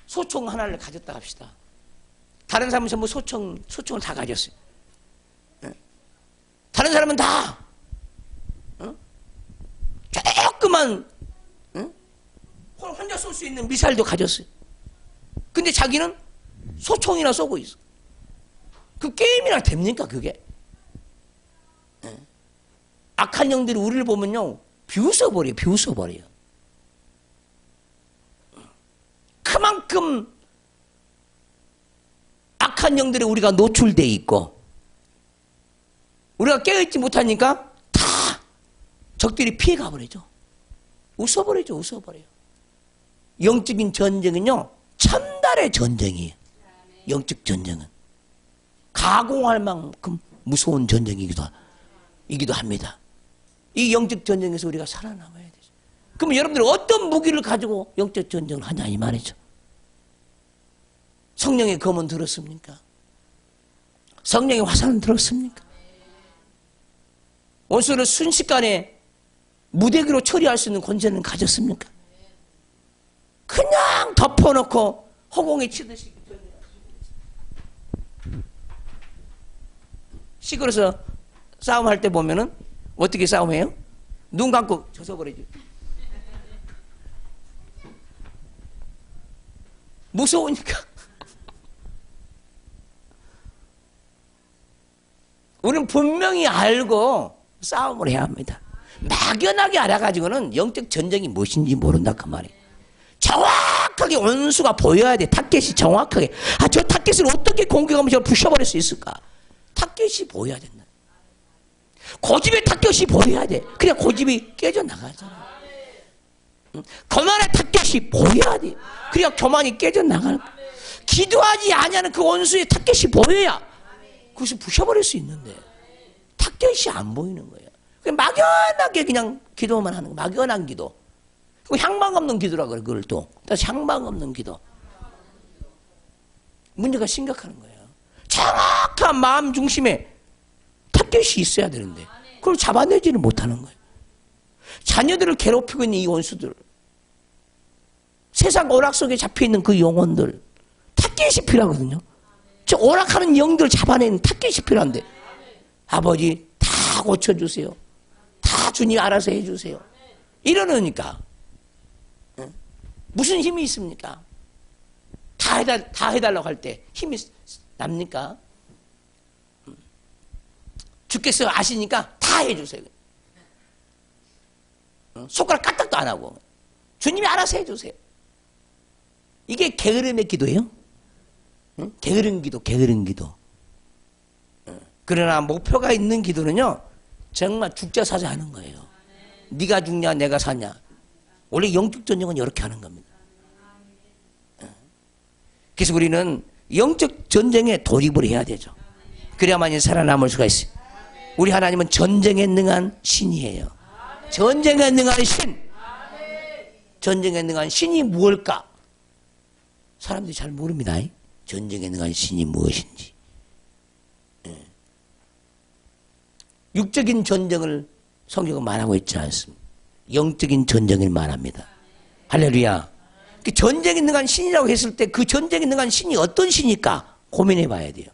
소총 하나를 가졌다 합시다. 다른 사람은 전부 소총을 다 가졌어요. 다른 사람은 다 조그만 혼자 쏠 수 있는 미사일도 가졌어요. 근데 자기는 소총이나 쏘고 있어. 그 게임이나 됩니까 그게? 악한 영들이 우리를 보면요, 비웃어버려요. 그만큼 악한 영들에 우리가 노출되어 있고, 우리가 깨어있지 못하니까 다 적들이 피해가버리죠. 웃어버려요. 영적인 전쟁은요, 천달의 전쟁이에요. 영적 전쟁은 가공할 만큼 무서운 전쟁이기도 합니다. 이 영적 전쟁에서 우리가 살아남아야 되죠. 그럼 여러분들은 어떤 무기를 가지고 영적 전쟁을 하냐 이 말이죠. 성령의 검은 들었습니까? 성령의 화살은 들었습니까? 원수를 순식간에 무대기로 처리할 수 있는 권세는 가졌습니까? 그냥 덮어놓고 허공에 치듯이 시골에서 싸움할 때 보면은 어떻게 싸움해요? 눈 감고 젖어버리죠. 무서우니까. 우리는 분명히 알고 싸움을 해야 합니다. 막연하게 알아가지고는 영적 전쟁이 무엇인지 모른다 그 말이에요. 정확하게 원수가 보여야 돼. 타겟이 정확하게. 저 타겟을 어떻게 공격하면 저를 부셔버릴 수 있을까? 타겟이 보여야 된다. 고집의 타겟이 보여야 돼. 그냥 고집이 깨져나가잖아. 교만의 타겟이 보여야 돼. 그냥 교만이 깨져나가는 거야. 기도하지 아니하는 그 원수의 타겟이 보여야 그것을 부셔버릴 수 있는데 타겟이 안 보이는 거예요. 그냥 막연하게 그냥 기도만 하는 거야. 막연한 기도. 향방 없는 기도라 그래. 그걸 또 다시 향방 없는 기도. 문제가 심각한 거예요. 정확한 마음 중심에 타겟이 있어야 되는데 그걸 잡아내지를 못하는 거예요. 자녀들을 괴롭히고 있는 이 원수들, 세상 오락 속에 잡혀있는 그 영혼들, 타겟이 필요하거든요. 저 오락하는 영들 잡아내는 타겟이 필요한데 아버지 다 고쳐주세요. 다 주님 알아서 해주세요. 이러니까 무슨 힘이 있습니까? 다 해달라고 할 때 힘이 납니까? 주께서 아시니까 다 해주세요. 손가락 까딱도 안 하고 주님이 알아서 해주세요. 이게 게으름의 기도예요? 게으른 기도. 그러나 목표가 있는 기도는요, 정말 죽자 사자 하는 거예요. 네가 죽냐 내가 사냐. 원래 영적 전쟁은 이렇게 하는 겁니다. 그래서 우리는 영적 전쟁에 돌입을 해야 되죠. 그래야만이 살아남을 수가 있어요. 우리 하나님은 전쟁에 능한 신이에요. 전쟁에 능한 신. 전쟁에 능한 신이 무엇일까? 사람들이 잘 모릅니다. 전쟁에 능한 신이 무엇인지. 육적인 전쟁을 성경은 말하고 있지 않습니다. 영적인 전쟁을 말합니다. 할렐루야. 그 전쟁에 능한 신이라고 했을 때 그 전쟁에 능한 신이 어떤 신일까 고민해 봐야 돼요.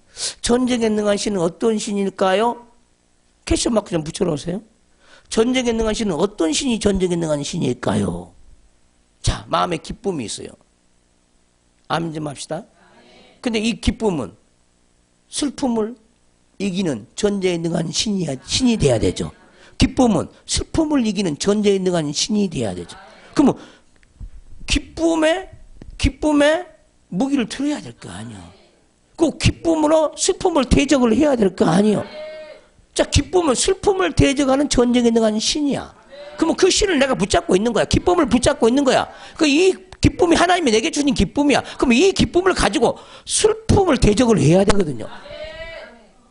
전쟁에 능한 신은 어떤 신일까요? 퀘스천 마크 좀 붙여놓으세요. 전쟁에 능한 신은 어떤 신이 전쟁에 능한 신일까요? 자, 마음에 기쁨이 있어요. 아멘 좀 합시다. 근데 이 기쁨은 슬픔을 이기는 전쟁에 능한 신이 돼야 되죠. 기쁨은 슬픔을 이기는 전쟁에 능한 신이 돼야 되죠. 그러면 기쁨에 무기를 들어야 될 거 아니야. 그 기쁨으로 슬픔을 대적을 해야 될 거 아니야. 자, 기쁨은 슬픔을 대적하는 전쟁에 능한 신이야. 그러면 그 신을 내가 붙잡고 있는 거야. 기쁨을 붙잡고 있는 거야. 이 기쁨이 하나님이 내게 주신 기쁨이야. 그럼 이 기쁨을 가지고 슬픔을 대적을 해야 되거든요.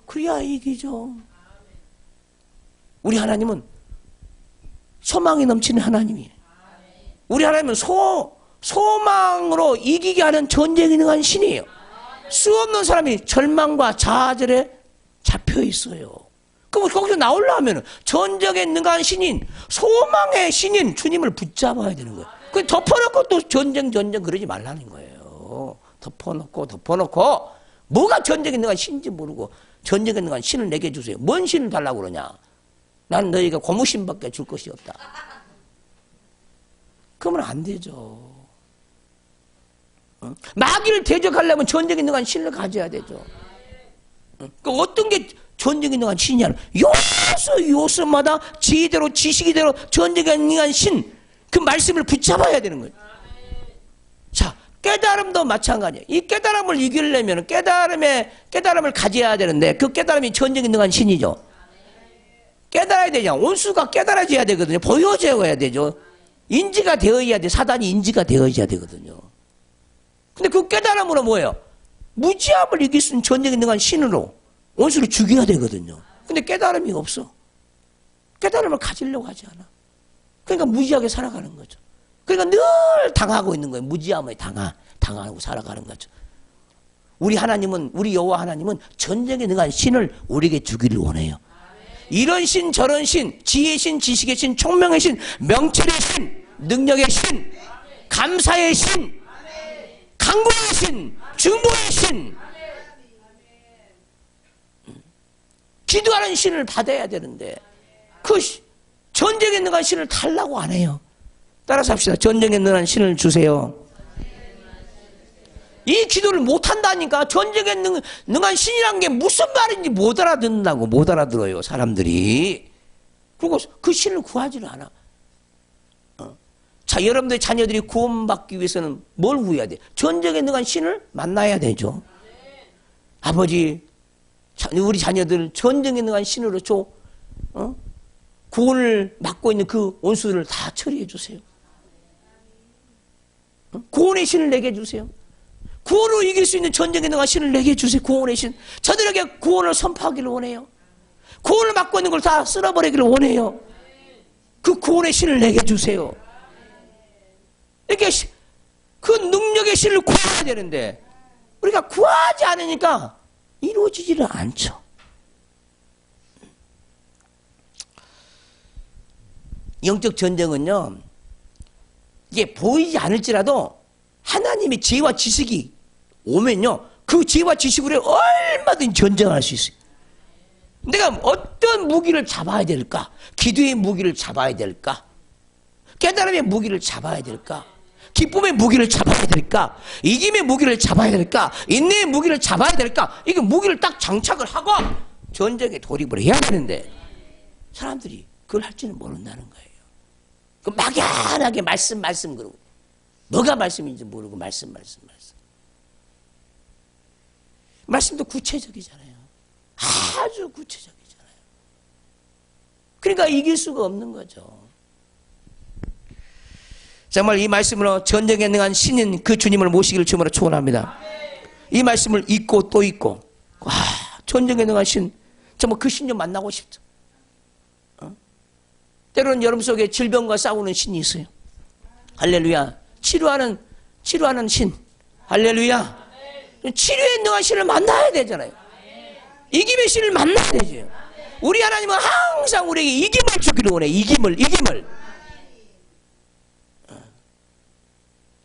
그래야 이기죠. 우리 하나님은 소망이 넘치는 하나님이에요. 우리 하나님은 소망으로 이기게 하는 전쟁에 능한 신이에요. 수 없는 사람이 절망과 좌절에 잡혀 있어요. 그럼 거기서 나오려면 전쟁에 능한 신인, 소망의 신인 주님을 붙잡아야 되는 거예요. 그 덮어놓고 또 전쟁 그러지 말라는 거예요. 덮어놓고 뭐가 전쟁에 능한 신인지 모르고 전쟁에 능한 신을 내게 주세요. 뭔 신을 달라고 그러냐? 난 너희가 고무신밖에 줄 것이 없다. 그러면 안 되죠. 마귀를 대적하려면 전쟁에 능한 신을 가져야 되죠. 그 어떤 게 전쟁에 능한 신이냐? 요소마다 지혜대로 지식이대로 전쟁에 능한 신, 그 말씀을 붙잡아야 되는 거예요. 자, 깨달음도 마찬가지예요. 이 깨달음을 이기려면 깨달음을 가져야 되는데 그 깨달음이 전쟁에 능한 신이죠. 깨달아야 되냐? 온수가 깨달아져야 되거든요. 보여져야 되죠. 인지가 되어야 돼. 사단이 인지가 되어야 되거든요. 근데 그 깨달음으로 뭐예요? 무지함을 이길 수 있는 전쟁에 능한 신으로 원수를 죽여야 되거든요. 근데 깨달음이 없어. 깨달음을 가지려고 하지 않아. 그러니까 무지하게 살아가는 거죠. 그러니까 늘 당하고 있는 거예요. 무지함에 당하고 살아가는 거죠. 우리 여호와 하나님은 전쟁에 능한 신을 우리에게 주기를 원해요. 이런 신, 저런 신, 지혜의 신, 지식의 신, 총명의 신, 명철의 신, 능력의 신, 감사의 신, 강구의 신, 중보의 신, 기도하는 신을 받아야 되는데 그 전쟁에 능한 신을 달라고 안 해요. 따라서 합시다. 전쟁에 능한 신을 주세요. 이 기도를 못 한다니까. 전쟁에 능한 신이란 게 무슨 말인지 못 알아들어요, 사람들이. 그리고 그 신을 구하지를 않아. 자, 여러분들의 자녀들이 구원받기 위해서는 뭘 구해야 돼? 전쟁에 능한 신을 만나야 되죠. 아버지, 우리 자녀들 전쟁에 능한 신으로 구원을 받고 있는 그 원수들을 다 처리해 주세요. 구원의 신을 내게 주세요. 구원으로 이길 수 있는 전쟁에 능한 신을 내게 주세요. 구원의 신. 저들에게 구원을 선포하기를 원해요. 구원을 받고 있는 걸 다 쓸어버리기를 원해요. 그 구원의 신을 내게 주세요. 이렇게 그 능력의 신을 구해야 되는데 우리가 구하지 않으니까 이루어지지를 않죠. 영적 전쟁은요, 이게 보이지 않을지라도 하나님의 지혜와 지식이 오면요, 그 지혜와 지식으로 얼마든지 전쟁할 수 있어요. 내가 어떤 무기를 잡아야 될까? 기도의 무기를 잡아야 될까? 깨달음의 무기를 잡아야 될까? 기쁨의 무기를 잡아야 될까? 이김의 무기를 잡아야 될까? 인내의 무기를 잡아야 될까? 이게 무기를 딱 장착을 하고 전쟁에 돌입을 해야 되는데 사람들이 그걸 할 줄은 모른다는 거예요. 그 막연하게 말씀 그러고 뭐가 말씀인지 모르고 말씀. 말씀도 구체적이잖아요. 아주 구체적이잖아요. 그러니까 이길 수가 없는 거죠. 정말 이 말씀으로 전쟁에 능한 신인 그 주님을 모시기를 주님으로 축원합니다. 이 말씀을 읽고 또 읽고, 와, 전쟁에 능한 신, 정말 그 신 좀 만나고 싶죠. 때로는 여러분 속에 질병과 싸우는 신이 있어요. 할렐루야. 치료하는 신. 할렐루야. 치료에 능한 신을 만나야 되잖아요. 이김의 신을 만나야 되죠. 우리 하나님은 항상 우리에게 이김을 주기를 원해. 이김을.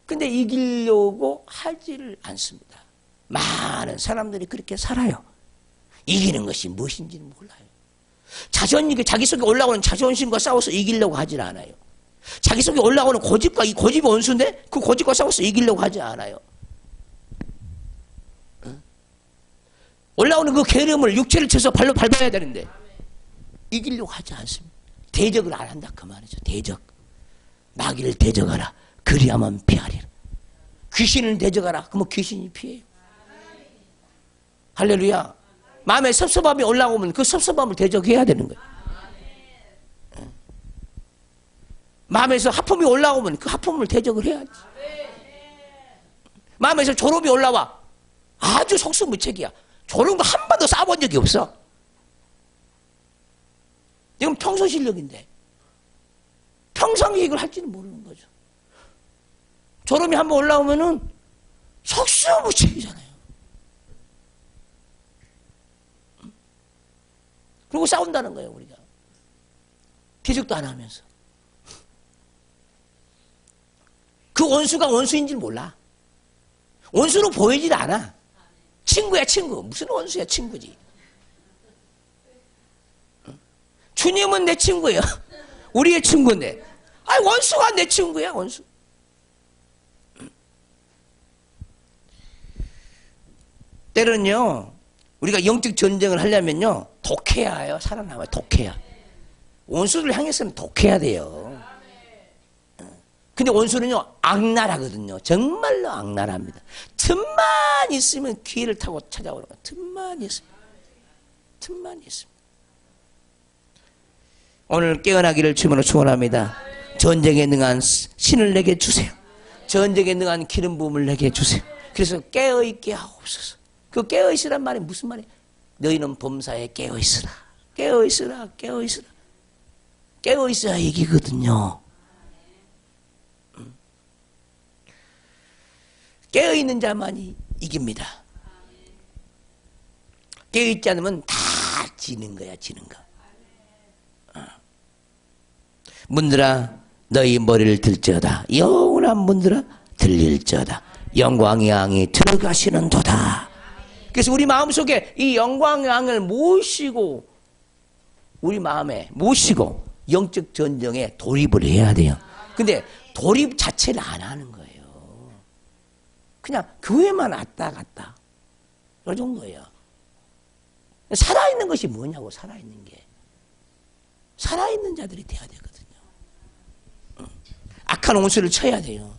근데 이기려고 하지를 않습니다. 많은 사람들이 그렇게 살아요. 이기는 것이 무엇인지는 몰라요. 자기 속에 올라오는 자존심과 싸워서 이기려고 하질 않아요. 자기 속에 올라오는 고집과, 이 고집이 원수인데 그 고집과 싸워서 이기려고 하지 않아요. 올라오는 그 게으름을 육체를 쳐서 발로 밟아야 되는데 이기려고 하지 않습니다. 대적을 안 한다 그 말이죠. 대적. 마귀를 대적하라. 그리하면 피하리라. 귀신을 대적하라. 그러면 귀신이 피해요. 할렐루야. 마음에 섭섭함이 올라오면 그 섭섭함을 대적해야 되는 거예요. 마음에서 하품이 올라오면 그 하품을 대적을 해야지. 마음에서 졸음이 올라와. 아주 속수무책이야. 졸음도 한 번도 싸본 적이 없어. 이건 평소 실력인데 평상시에 이걸 할지는 모르는 거죠. 졸음이 한 번 올라오면은 속수무책이잖아요. 그리고 싸운다는 거예요, 우리가. 기죽도 안 하면서. 그 원수가 원수인지는 몰라. 원수로 보이질 않아. 친구야, 친구. 무슨 원수야, 친구지. 주님은 내 친구예요. 우리의 친구인데. 아니, 원수가 내 친구야, 원수. 때로는요, 우리가 영적 전쟁을 하려면요, 독해야 해요. 살아남아요. 독해야. 원수를 향해서는 독해야 돼요. 근데 원수는요, 악랄하거든요. 정말로 악랄합니다. 틈만 있으면 기회를 타고 찾아오는 거예요. 틈만 있으면. 오늘 깨어나기를 주님으로 축원합니다. 전쟁에 능한 신을 내게 주세요. 전쟁에 능한 기름 부음을 내게 주세요. 그래서 깨어있게 하옵소서. 그 깨어있으란 말이 무슨 말이에요? 너희는 범사에 깨어있으라. 깨어있어야 이기거든요. 깨어있는 자만이 이깁니다. 깨어있지 않으면 다 지는 거야. 문들아 너희 머리를 들지어다. 영원한 문들아 들릴지어다. 영광의 왕이 들어가시는 도다. 그래서 우리 마음속에 이 영광의 왕을 모시고 우리 마음에 모시고 영적 전쟁에 돌입을 해야 돼요. 근데 돌입 자체를 안 하는 거예요. 그냥 교회만 왔다 갔다 그 정도예요. 살아있는 것이 뭐냐고. 살아있는 게 살아있는 자들이 돼야 되거든요. 악한 원수를 쳐야 돼요.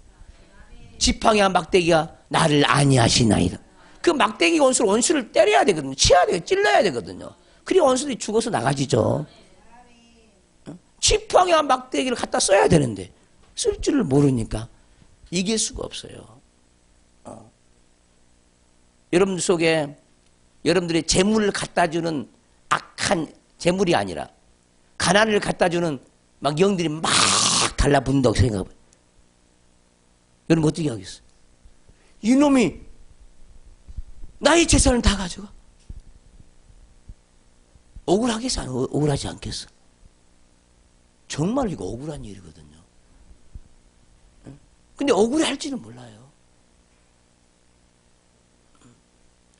지팡이와 막대기가 나를 아니하시나이다. 그 막대기 원수를 때려야 되거든요. 쳐야 돼요. 찔러야 되거든요. 그래야 원수들이 죽어서 나가지죠. 지팡이와 막대기를 갖다 써야 되는데 쓸 줄을 모르니까 이길 수가 없어요. 여러분들 속에 여러분들의 재물을 갖다 주는 악한 재물이 아니라 가난을 갖다 주는 막 영들이 막 달라붙는다고 생각해요. 여러분 어떻게 하겠어요? 이놈이 나의 재산을 다 가져가. 억울하겠어? 억울하지 않겠어? 정말 이거 억울한 일이거든요. 근데 억울할지는 몰라요.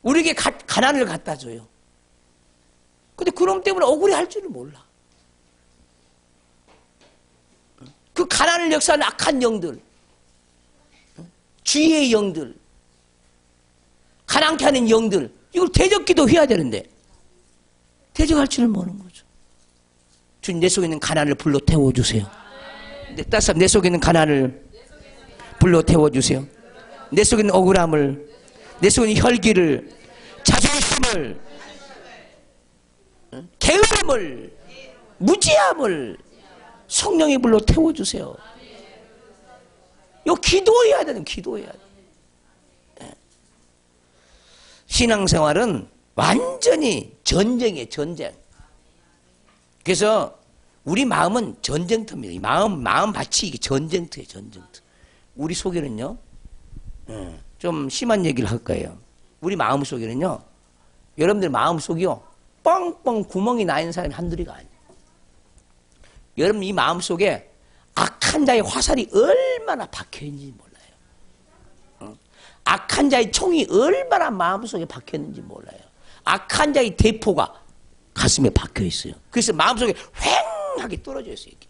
우리에게 가난을 갖다 줘요. 근데 그놈 때문에 억울해할 줄을 몰라. 그 가난을 역사하는 악한 영들, 주의의 영들, 가난케 하는 영들, 이걸 대적기도 해야 되는데 대적할 줄을 모르는 거죠. 주님, 내 속에 있는 가난을 불러 태워주세요. 내 속에 있는 가난을 불러 태워주세요. 내 속에 있는 억울함을, 내 속에 있는 혈기를, 자존심을, 게으름을, 무지함을 성령의 불로 태워주세요. 이거 기도해야 되는, 기도해야 돼. 신앙생활은 완전히 전쟁이에요, 전쟁. 그래서 우리 마음은 전쟁터입니다. 이 마음 밭이 이게 전쟁터예요, 전쟁터. 우리 속에는요, 좀 심한 얘기를 할 거예요. 우리 마음 속에는요, 여러분들 마음 속이요, 뻥뻥 구멍이 나 있는 사람이 한둘이가 아니에요. 여러분 이 마음속에 악한 자의 화살이 얼마나 박혀있는지 몰라요. 악한 자의 총이 얼마나 마음속에 박혀있는지 몰라요. 악한 자의 대포가 가슴에 박혀있어요. 그래서 마음속에 휑하게 떨어져 있어요. 이렇게.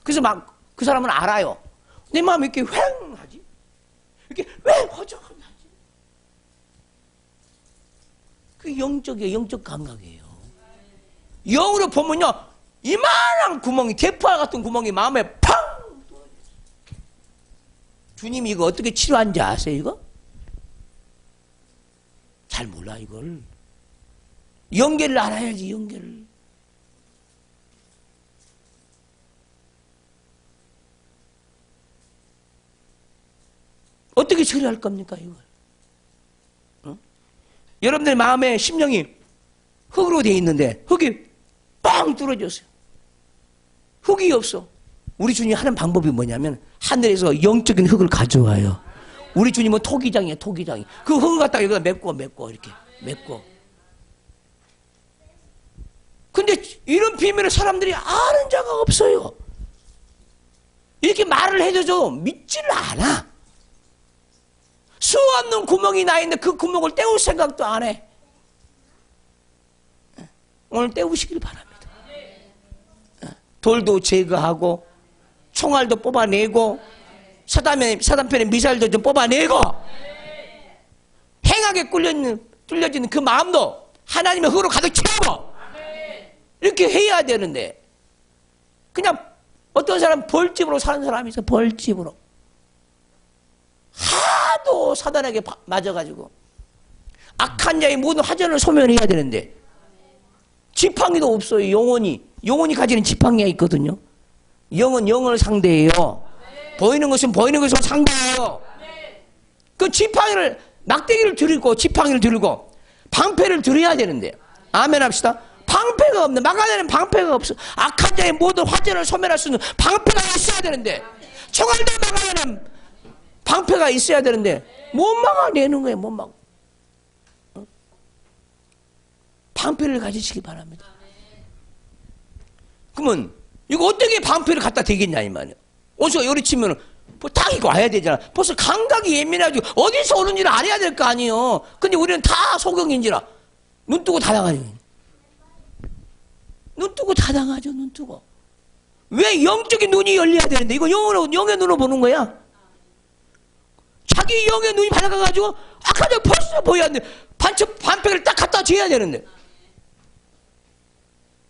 그래서 막 그 사람은 알아요. 내 마음이 이렇게 휑하지? 이렇게 왜 허전하지? 그 영적이에요. 영적 감각이에요. 영으로 보면요. 이만한 구멍이, 대포와 같은 구멍이 마음에 팡! 주님이 이거 어떻게 치료한지 아세요, 이거? 잘 몰라, 이걸. 연계를 알아야지, 연계를. 어떻게 처리할 겁니까, 이걸? 어? 여러분들 마음에 심령이 흙으로 되어 있는데, 흙이 빵 뚫어졌어요. 흙이 없어. 우리 주님이 하는 방법이 뭐냐면, 하늘에서 영적인 흙을 가져와요. 우리 주님은 토기장이에요, 토기장이. 그 흙을 갖다가 여기다 맺고, 이렇게. 맺고. 근데 이런 비밀을 사람들이 아는 자가 없어요. 이렇게 말을 해줘도 믿지를 않아. 수 없는 구멍이 나 있는데 그 구멍을 때울 생각도 안 해. 오늘 때우시길 바랍니다. 돌도 제거하고 총알도 뽑아내고 사단편의 미사일도 좀 뽑아내고 행하게 뚫려지는 그 마음도 하나님의 흙으로 가득 채우고 이렇게 해야 되는데 그냥 어떤 사람 벌집으로 사는 사람이 있어. 벌집으로 하도 사단에게 맞아가지고 악한 자의 모든 화전을 소멸해야 되는데 지팡이도 없어요. 영혼이 가지는 지팡이가 있거든요. 영은 영을 상대해요. 보이는 것은 보이는 것으로 상대해요. 그 지팡이를 막대기를 들고 지팡이를 들고 방패를 들어야 되는데 아멘 합시다. 방패가 없네. 막아내는 방패가 없어. 악한 자의 모든 화전을 소멸할 수 있는 방패가 있어야 되는데 총알도 막아내는 방패가 있어야 되는데 못 막아내는 거예요. 못 막. 방패를 가지시기 바랍니다. 그러면 이거 어떻게 방패를 갖다 대겠냐 이 말이에요. 어디서 요리치면 뭐 딱 이거 와야 되잖아. 벌써 감각이 예민해가지고 어디서 오는지를 알아야 될 거 아니에요. 근데 우리는 다 소경인지라 눈 뜨고 다 당하죠. 눈 뜨고 다 당하죠. 눈 뜨고. 왜 영적인 눈이 열려야 되는데 이거 영의 눈으로 보는 거야. 자기 영의 눈이 밝아가지고 악한 자 벌써 보여야 돼. 반패를 딱 갖다 줘야 되는데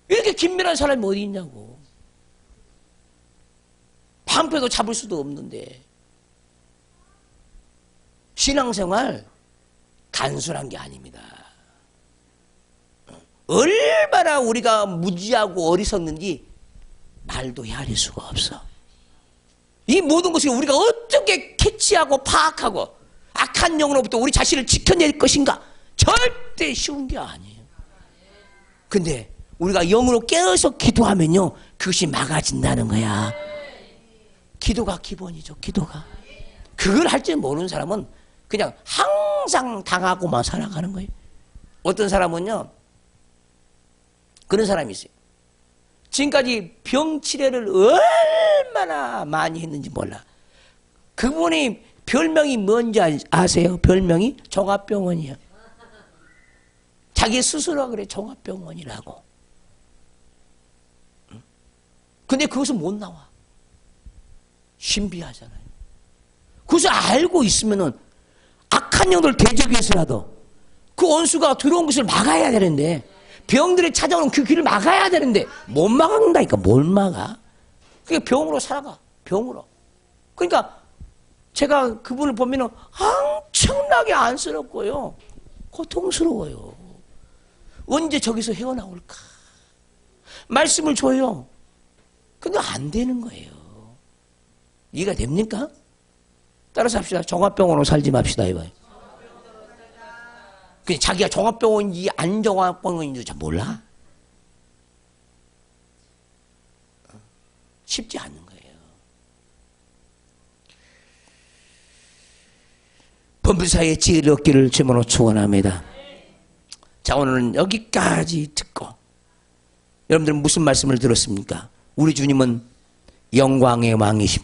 이렇게 긴밀한 사람이 어디 있냐고. 방패도 잡을 수도 없는데. 신앙생활 단순한 게 아닙니다. 얼마나 우리가 무지하고 어리석는지 말도 헤아릴 수가 없어. 이 모든 것을 우리가 어떻게 캐치하고 파악하고 악한 영으로부터 우리 자신을 지켜낼 것인가? 절대 쉬운 게 아니에요. 근데 우리가 영으로 깨어서 기도하면요 그것이 막아진다는 거야. 기도가 기본이죠. 기도가. 그걸 할 줄 모르는 사람은 그냥 항상 당하고만 살아가는 거예요. 어떤 사람은요 그런 사람이 있어요. 지금까지 병 치료를 얼마나 많이 했는지 몰라. 그분이 별명이 뭔지 아세요? 별명이 종합병원이야. 자기 스스로가 그래 종합병원이라고. 근데 그것은 못 나와. 신비하잖아요. 그것을 알고 있으면은 악한 영들 대적해서라도 그 원수가 들어온 것을 막아야 되는데 병들이 찾아오는 그 길을 막아야 되는데 못 막는다니까. 못 막아. 그게 병으로 살아가. 병으로. 그러니까 제가 그분을 보면은 엄청나게 안쓰럽고요. 고통스러워요. 언제 저기서 헤어나올까. 말씀을 줘요. 근데 안 되는 거예요. 이해가 됩니까? 따라서 합시다. 종합병원으로 살지 맙시다. 이봐요. 그냥 자기가 종합병원인지 안 종합병원인지 잘 몰라. 쉽지 않은 거예요. 범사의 지혜를 얻기를 주님으로 축원합니다. 자, 오늘은 여기까지 듣고 여러분들은 무슨 말씀을 들었습니까? 우리 주님은 영광의 왕이심,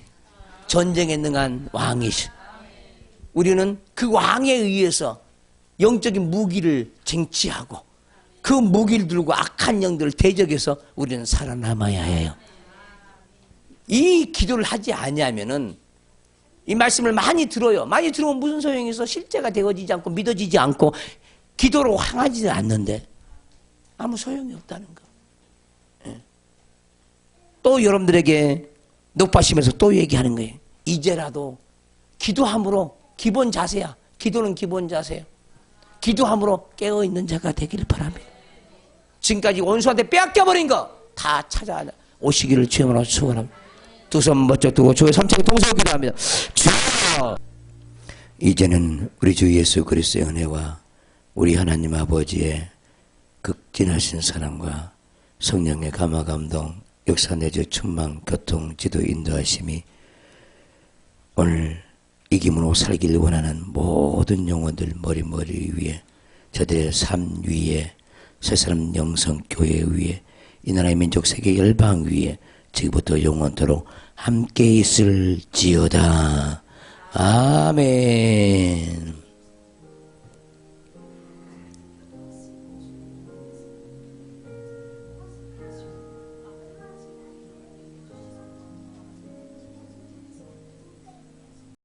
전쟁에 능한 왕이심. 우리는 그 왕에 의해서 영적인 무기를 쟁취하고 그 무기를 들고 악한 영들을 대적해서 우리는 살아남아야 해요. 이 기도를 하지 아니하면은 이 말씀을 많이 들어요. 많이 들으면 무슨 소용이 있어? 실제가 되어지지 않고 믿어지지 않고 기도로 향하지 않는데 아무 소용이 없다는 거. 예. 또 여러분들에게 높아지면서 또 얘기하는 거예요. 이제라도 기도함으로 기본 자세야. 기도는 기본 자세야. 기도함으로 깨어있는 자가 되기를 바랍니다. 지금까지 원수한테 빼앗겨버린 거 다 찾아오시기를 주님으로 축원합니다. 두 손 멋져 두고 주의 삼층 동서로 기도합니다. 주여, 이제는 우리 주 예수 그리스도의 은혜와 우리 하나님 아버지의 극진하신 사랑과 성령의 감화 감동 역사 내주 충만 교통 지도 인도하심이 오늘 이김으로 살기를 원하는 모든 영혼들 머리 위에 저들의 삶 위에 새사람 영성 교회 위에 이 나라의 민족 세계 열방 위에 지금부터 영원토록 함께 있을지어다. 아멘.